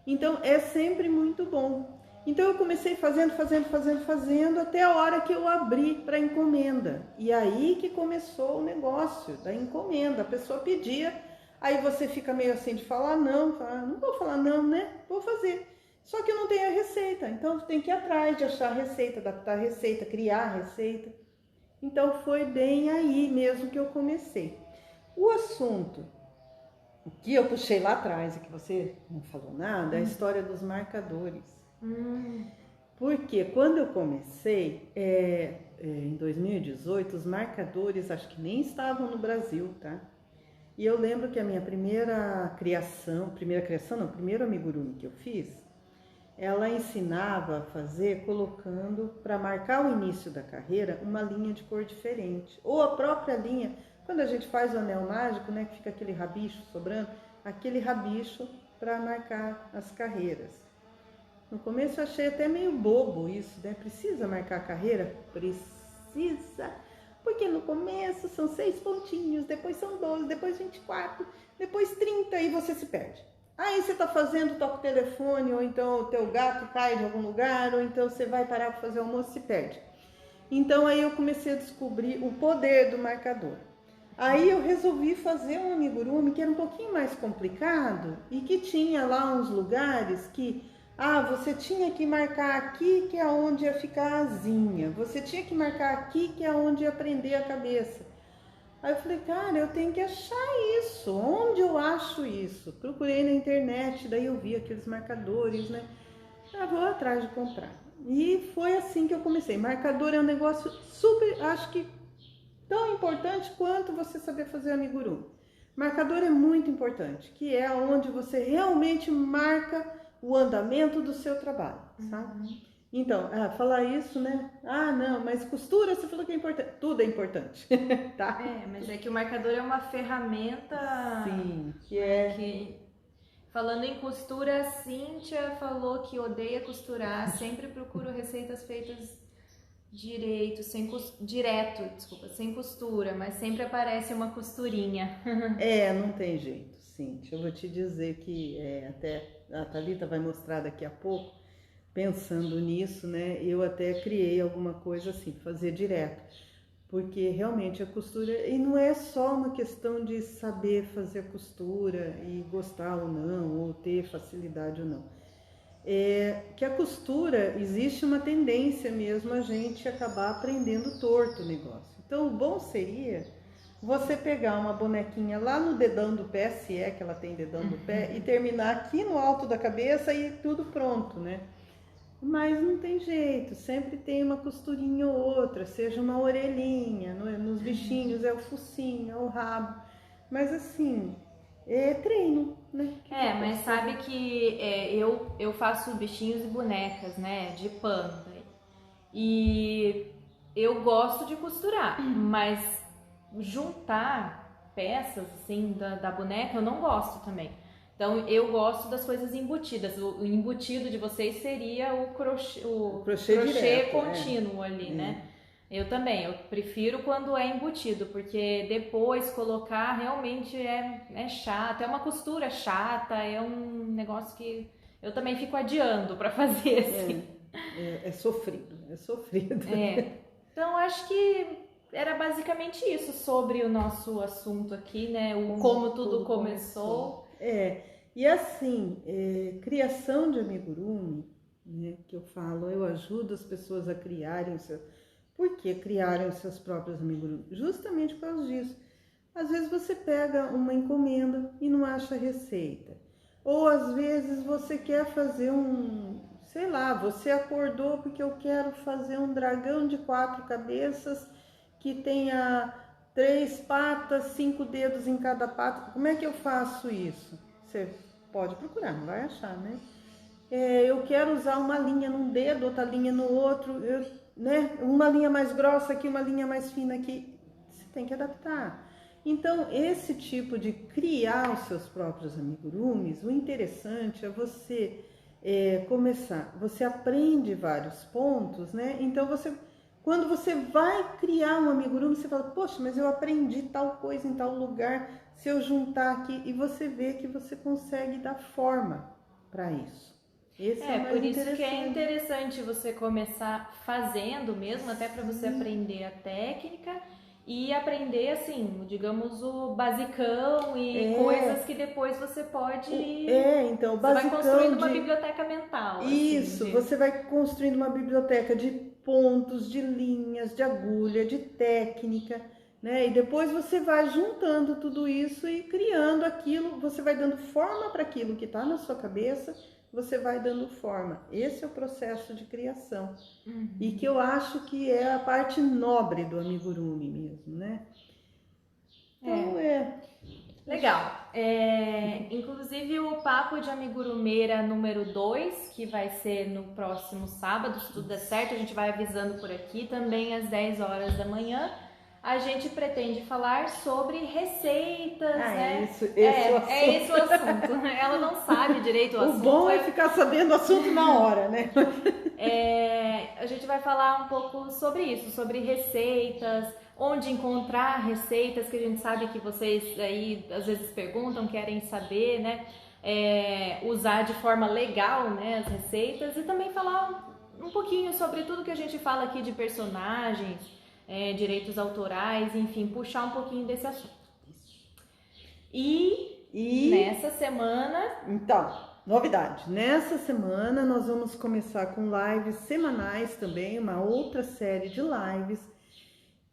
A: Então é sempre muito bom. Então eu comecei fazendo, até a hora que eu abri para encomenda. E aí que começou o negócio da encomenda. A pessoa pedia, aí você fica meio assim de falar não vou falar não, né? Vou fazer. Só que eu não tenho a receita. Então tem que ir atrás de achar a receita, adaptar a receita, criar a receita. Então foi bem aí mesmo que eu comecei. O assunto que eu puxei lá atrás e que você não falou nada é a história dos marcadores. Porque quando eu comecei, em 2018, os marcadores acho que nem estavam no Brasil, tá? E eu lembro que a minha primeiro amigurumi que eu fiz, ela ensinava a fazer colocando, para marcar o início da carreira, uma linha de cor diferente. Ou a própria linha, quando a gente faz o anel mágico, né, que fica aquele rabicho sobrando, aquele rabicho para marcar as carreiras. No começo eu achei até meio bobo isso, né? Precisa marcar a carreira? Precisa, porque no começo são 6 pontinhos, depois são 12, depois 24, depois 30 e você se perde. Aí você está fazendo, toca o telefone, ou então o teu gato cai de algum lugar, ou então você vai parar para fazer almoço e se perde. Então aí eu comecei a descobrir o poder do marcador. Aí eu resolvi fazer um amigurumi que era um pouquinho mais complicado e que tinha lá uns lugares que, você tinha que marcar aqui que é onde ia ficar a asinha, você tinha que marcar aqui que é onde ia prender a cabeça. Aí eu falei, cara, eu tenho que achar isso. Onde eu acho isso? Procurei na internet, daí eu vi aqueles marcadores, né? Vou atrás de comprar. E foi assim que eu comecei. Marcador é um negócio super, acho que tão importante quanto você saber fazer amigurumi. Marcador é muito importante, que é onde você realmente marca o andamento do seu trabalho, sabe? Então, falar isso, né? Não, mas costura você falou que é importante. Tudo é importante, tá?
B: Mas é que o marcador é uma ferramenta...
A: Sim,
B: Falando em costura, a Cíntia falou que odeia costurar, sempre procuro receitas feitas direto, sem costura, mas sempre aparece uma costurinha.
A: Não tem jeito, Cíntia. Eu vou te dizer que até a Thalita vai mostrar daqui a pouco, pensando nisso, né? Eu até criei alguma coisa assim, fazer direto. Porque realmente a costura, e não é só uma questão de saber fazer costura e gostar ou não, ou ter facilidade ou não. Que a costura, existe uma tendência mesmo a gente acabar aprendendo torto o negócio. Então o bom seria você pegar uma bonequinha lá no dedão do pé, se é que ela tem dedão do pé, e terminar aqui no alto da cabeça e tudo pronto, né? Mas não tem jeito, sempre tem uma costurinha ou outra, seja uma orelhinha, nos bichinhos é o focinho, é o rabo, mas assim, é treino, né?
B: Mas sabe que eu faço bichinhos e bonecas, né, de pano, e eu gosto de costurar, mas juntar peças assim da boneca eu não gosto também. Então eu gosto das coisas embutidas. O embutido de vocês seria o crochê
A: direto,
B: contínuo ali, né? Eu também, eu prefiro quando é embutido, porque depois colocar realmente é chato, é uma costura chata, é um negócio que eu também fico adiando para fazer assim.
A: É sofrido.
B: Então acho que era basicamente isso sobre o nosso assunto aqui, né? Como tudo começou.
A: E assim, criação de amigurumi, né, que eu falo, eu ajudo as pessoas a criarem Por que criarem os seus próprios amigurumi? Justamente por causa disso. Às vezes você pega uma encomenda e não acha receita. Ou às vezes você quer fazer você acordou porque eu quero fazer um dragão de 4 cabeças que tenha 3 patas, 5 dedos em cada pata. Como é que eu faço isso? Você pode procurar, não vai achar, né? Eu quero usar uma linha num dedo, outra linha no outro, né? Uma linha mais grossa aqui, uma linha mais fina aqui. Você tem que adaptar. Então, esse tipo de criar os seus próprios amigurumis, o interessante é você começar. Você aprende vários pontos, né? Então, quando você vai criar um amigurumi, você fala, poxa, mas eu aprendi tal coisa em tal lugar, se eu juntar aqui, e você vê que você consegue dar forma para isso. Esse é
B: por isso que é interessante você começar fazendo mesmo, até para você aprender a técnica e aprender, assim, digamos, o basicão e coisas que depois você pode...
A: então, o
B: basicão vai construindo uma
A: biblioteca
B: mental.
A: Isso,
B: assim,
A: você vai construindo uma biblioteca de pontos, de linhas, de agulha, de técnica, né? E depois você vai juntando tudo isso e criando aquilo, você vai dando forma para aquilo que está na sua cabeça, você vai dando forma. Esse é o processo de criação. E que eu acho que é a parte nobre do amigurumi mesmo, né? Então,
B: Legal. Inclusive o Papo de Amigurumeira número 2, que vai ser no próximo sábado, se tudo der certo, a gente vai avisando por aqui, também às 10 horas da manhã. A gente pretende falar sobre receitas, né?
A: Esse
B: o assunto. Ela não sabe direito o assunto.
A: O bom é ficar sabendo o assunto na hora, né?
B: A gente vai falar um pouco sobre isso, sobre receitas, onde encontrar receitas, que a gente sabe que vocês aí às vezes perguntam, querem saber, né? Usar de forma legal, né, as receitas, e também falar um pouquinho sobre tudo que a gente fala aqui de personagens, direitos autorais, enfim, puxar um pouquinho desse assunto. E nessa semana...
A: Então, novidade, nessa semana nós vamos começar com lives semanais também, uma outra série de lives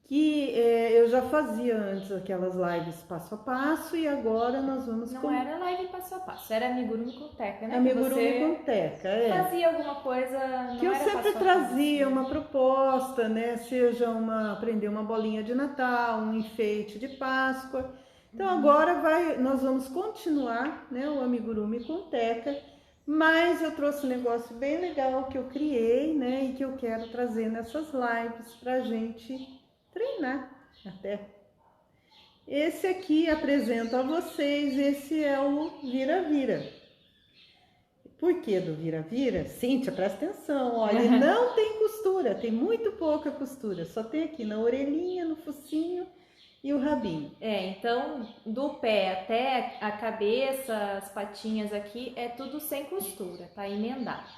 A: que eu já fazia antes aquelas lives passo a passo e agora nós vamos...
B: Não era live passo a passo, era Amigurumi com Teca, né?
A: Amigurumi com Teca,
B: fazia alguma coisa...
A: que eu sempre trazia uma proposta, né? Seja aprender uma bolinha de Natal, um enfeite de Páscoa. Então agora nós vamos continuar, né, o Amigurumi com Teca, mas eu trouxe um negócio bem legal que eu criei, né, e que eu quero trazer nessas lives pra gente treinar até. Esse aqui apresento a vocês, esse é o Vira-Vira. Por que do vira-vira? Cíntia, presta atenção, olha, ele não tem costura, tem muito pouca costura, só tem aqui na orelhinha, no focinho e o rabinho.
B: Então do pé até a cabeça, as patinhas aqui, é tudo sem costura, tá emendado.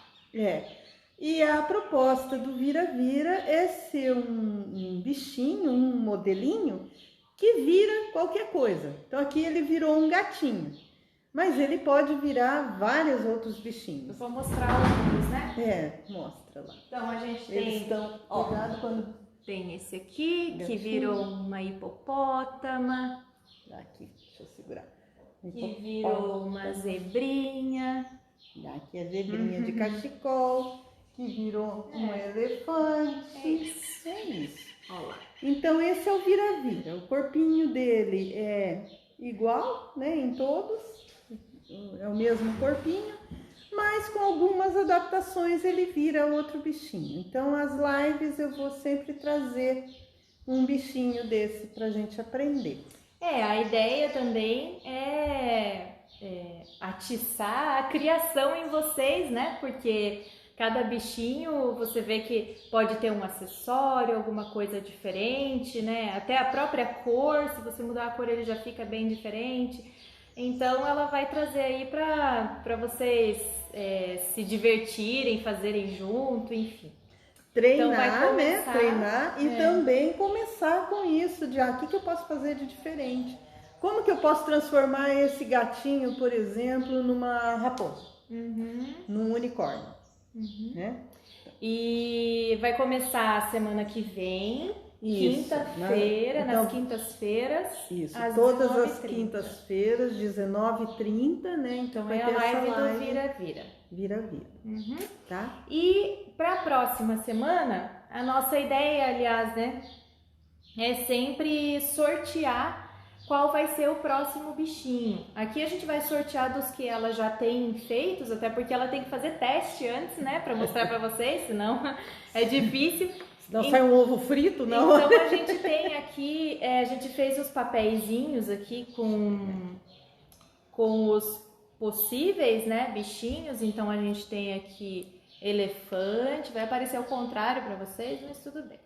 A: E a proposta do vira-vira é ser um bichinho, um modelinho que vira qualquer coisa. Então aqui ele virou um gatinho. Mas ele pode virar vários outros bichinhos.
B: Eu vou mostrar alguns, né?
A: Mostra lá.
B: Então a gente
A: Eles
B: tem...
A: estão... Cuidado quando...
B: Tem esse aqui, que virou uma hipopótama.
A: Aqui, deixa eu segurar.
B: Que virou uma zebrinha.
A: Aqui a zebrinha de cachecol, que virou um elefante. É isso.
B: Olha lá.
A: Então esse é o vira-vira. O corpinho dele é igual, né, em todos. É o mesmo corpinho, mas com algumas adaptações ele vira outro bichinho. Então as lives eu vou sempre trazer um bichinho desse pra gente aprender.
B: A ideia também é atiçar a criação em vocês, né? Porque cada bichinho você vê que pode ter um acessório, alguma coisa diferente, né? Até a própria cor, se você mudar a cor ele já fica bem diferente. Então ela vai trazer aí para vocês se divertirem, fazerem junto, enfim.
A: Treinar,
B: então
A: né? Treinar e também começar com isso de o que eu posso fazer de diferente? Como que eu posso transformar esse gatinho, por exemplo, numa raposa? Num unicórnio, né?
B: E vai começar a semana que vem, quinta-feira,
A: então,
B: nas quintas-feiras.
A: Isso,
B: às
A: todas
B: 19h30.
A: as quintas-feiras, 19h30, né? Então vai ter
B: a live
A: essa live
B: do Vira-Vira.
A: Vira-vira, tá?
B: E para a próxima semana, a nossa ideia, aliás, né, é sempre sortear qual vai ser o próximo bichinho. Aqui a gente vai sortear dos que ela já tem feitos, até porque ela tem que fazer teste antes, né, para mostrar para vocês, senão é difícil.
A: Não sai um ovo frito, não?
B: Então a gente tem aqui, a gente fez os papeizinhos aqui com os possíveis, né, bichinhos. Então a gente tem aqui elefante, vai aparecer ao contrário para vocês, mas tudo bem.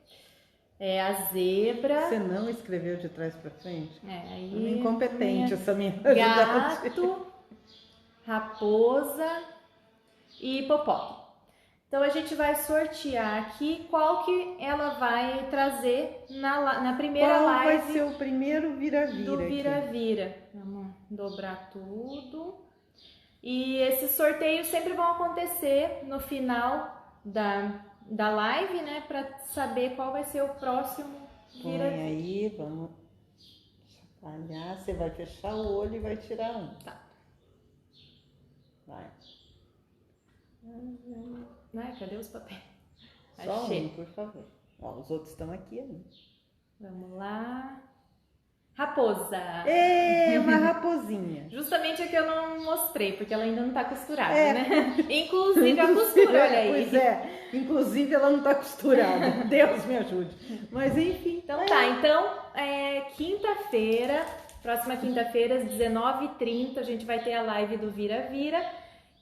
B: A zebra.
A: Você não escreveu de trás para frente?
B: Aí
A: incompetente essa minha
B: gato, raposa e hipopótamo. Então a gente vai sortear aqui qual que ela vai trazer na primeira
A: live. Qual vai ser o primeiro vira-vira?
B: Do vira-vira. Vamos dobrar tudo. E esses sorteios sempre vão acontecer no final da live, né? Para saber qual vai ser o próximo vira-vira.
A: Põe aí, vamos chacoalhar. Você vai fechar o olho e vai tirar um.
B: Tá.
A: Vai.
B: Ai, cadê os papéis?
A: Só um, por favor. Ó, os outros estão aqui ainda.
B: Vamos lá. Raposa.
A: É uma raposinha.
B: Justamente a que eu não mostrei, porque ela ainda não tá costurada, né? Inclusive a costura, olha aí.
A: Pois é, inclusive ela não tá costurada. Deus me ajude. Mas enfim.
B: Então tá, então quinta-feira, próxima quinta-feira, às 19h30, a gente vai ter a live do Vira Vira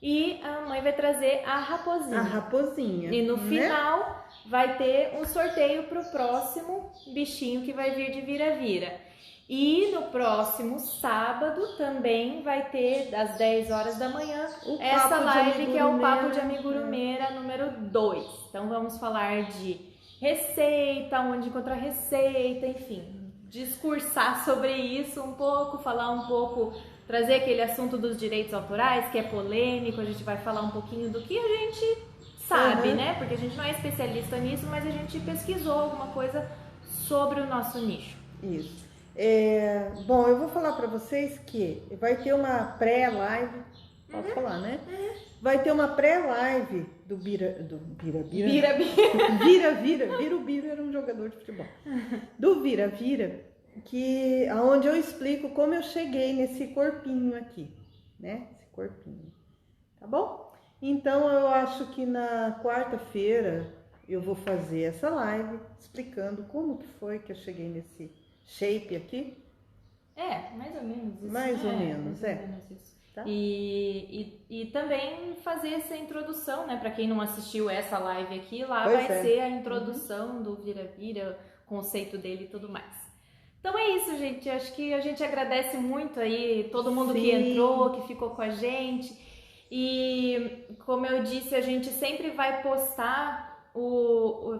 B: e a mãe vai trazer a raposinha.
A: A raposinha.
B: E no
A: né?
B: final vai ter um sorteio pro próximo bichinho que vai vir de Vira Vira. E no próximo sábado também vai ter, às 10 horas da manhã, essa live que é o Papo de Amigurumeira número 2. Então vamos falar de receita, onde encontrar receita, enfim, discursar sobre isso um pouco, falar um pouco, trazer aquele assunto dos direitos autorais, que é polêmico, a gente vai falar um pouquinho do que a gente sabe, né? Porque a gente não é especialista nisso, mas a gente pesquisou alguma coisa sobre o nosso nicho.
A: Isso. Bom, eu vou falar para vocês que vai ter uma pré-live, posso falar, né? Vai ter uma pré-live do Bira Vira. Bira Bira era um jogador de futebol. Do Vira Vira, onde eu explico como eu cheguei nesse corpinho aqui, né? Esse corpinho, tá bom? Então eu acho que na quarta-feira eu vou fazer essa live explicando como que foi que eu cheguei nesse shape aqui?
B: Mais ou menos isso.
A: Mais ou menos,
B: mais ou menos isso.
A: Tá?
B: E também fazer essa introdução, né? Para quem não assistiu essa live aqui, lá
A: Pois
B: vai ser a introdução do Vira Vira, conceito dele e tudo mais. Então é isso, gente. Acho que a gente agradece muito aí todo mundo que entrou, que ficou com a gente. E como eu disse, a gente sempre vai postar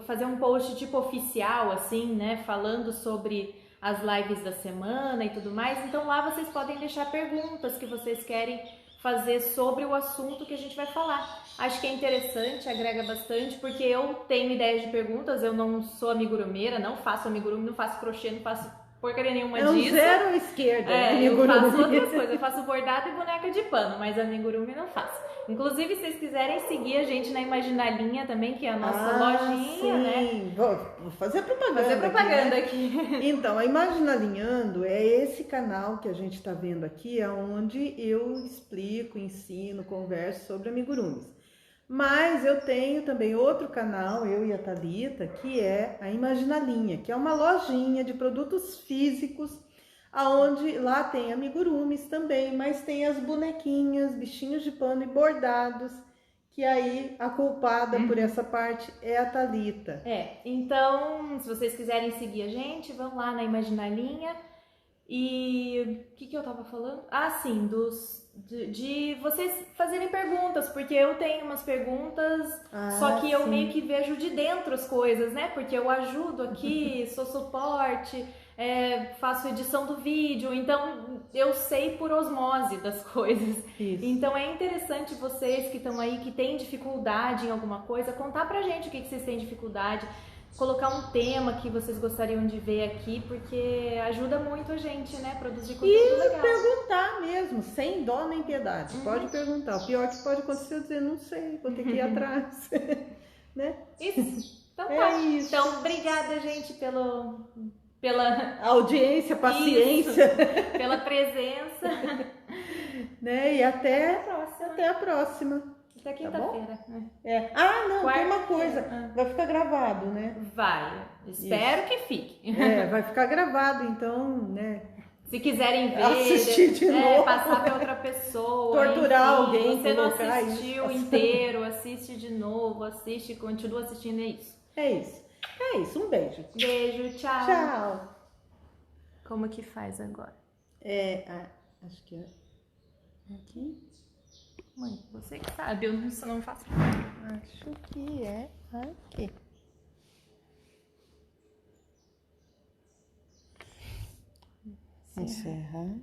B: fazer um post tipo oficial, assim, né? Falando sobre as lives da semana e tudo mais. Então lá vocês podem deixar perguntas que vocês querem fazer sobre o assunto que a gente vai falar. Acho que é interessante, agrega bastante, porque eu tenho ideias de perguntas, eu não sou amigurumeira, não faço amigurumi, não faço crochê, não faço porcaria nenhuma disso.
A: Zero à esquerda.
B: Eu faço outras coisas, eu faço bordado e boneca de pano, mas amigurumi não faço. Inclusive, se vocês quiserem seguir a gente na Imaginalinha também, que é a nossa lojinha, né?
A: Vou fazer propaganda.
B: Fazer propaganda
A: aqui. Então, a Imaginalinhando é esse canal que a gente está vendo aqui, onde eu explico, ensino, converso sobre amigurumis. Mas eu tenho também outro canal, eu e a Thalita, que é a Imaginalinha, que é uma lojinha de produtos físicos, aonde lá tem amigurumis também, mas tem as bonequinhas, bichinhos de pano e bordados, que aí a culpada por essa parte é a Thalita.
B: Então, se vocês quiserem seguir a gente, vão lá na Imaginalinha. E o que eu tava falando? Sim, de vocês fazerem perguntas, porque eu tenho umas perguntas, só que eu meio que vejo de dentro as coisas, né? Porque eu ajudo aqui, sou suporte, faço edição do vídeo, então eu sei por osmose das coisas.
A: Isso.
B: Então é interessante vocês que estão aí, que têm dificuldade em alguma coisa, contar pra gente o que vocês têm dificuldade, colocar um tema que vocês gostariam de ver aqui, porque ajuda muito a gente, né? Produzir conteúdo legal.
A: E perguntar mesmo, sem dó nem piedade. Pode perguntar. O pior que pode acontecer é eu dizer, não sei, vou ter que ir atrás. Né?
B: Isso. Então tá.
A: Isso.
B: Então, obrigada, gente, pela
A: audiência, paciência.
B: Isso, pela presença.
A: Né? E até a próxima.
B: Até quinta-feira.
A: Tá não, tem uma coisa. Vai ficar gravado, né?
B: Vai. Espero que fique.
A: Vai ficar gravado, então, né?
B: Se quiserem ver,
A: assistir de novo,
B: passar para outra pessoa,
A: torturar
B: enfim,
A: alguém,
B: você não assistiu inteiro, assiste de novo, continua assistindo, é isso.
A: É isso, um beijo.
B: Beijo, tchau.
A: Tchau.
B: Como que faz agora?
A: Acho que é aqui.
B: Mãe, você que sabe, eu não faço.
A: Acho que é aqui. Encerrar.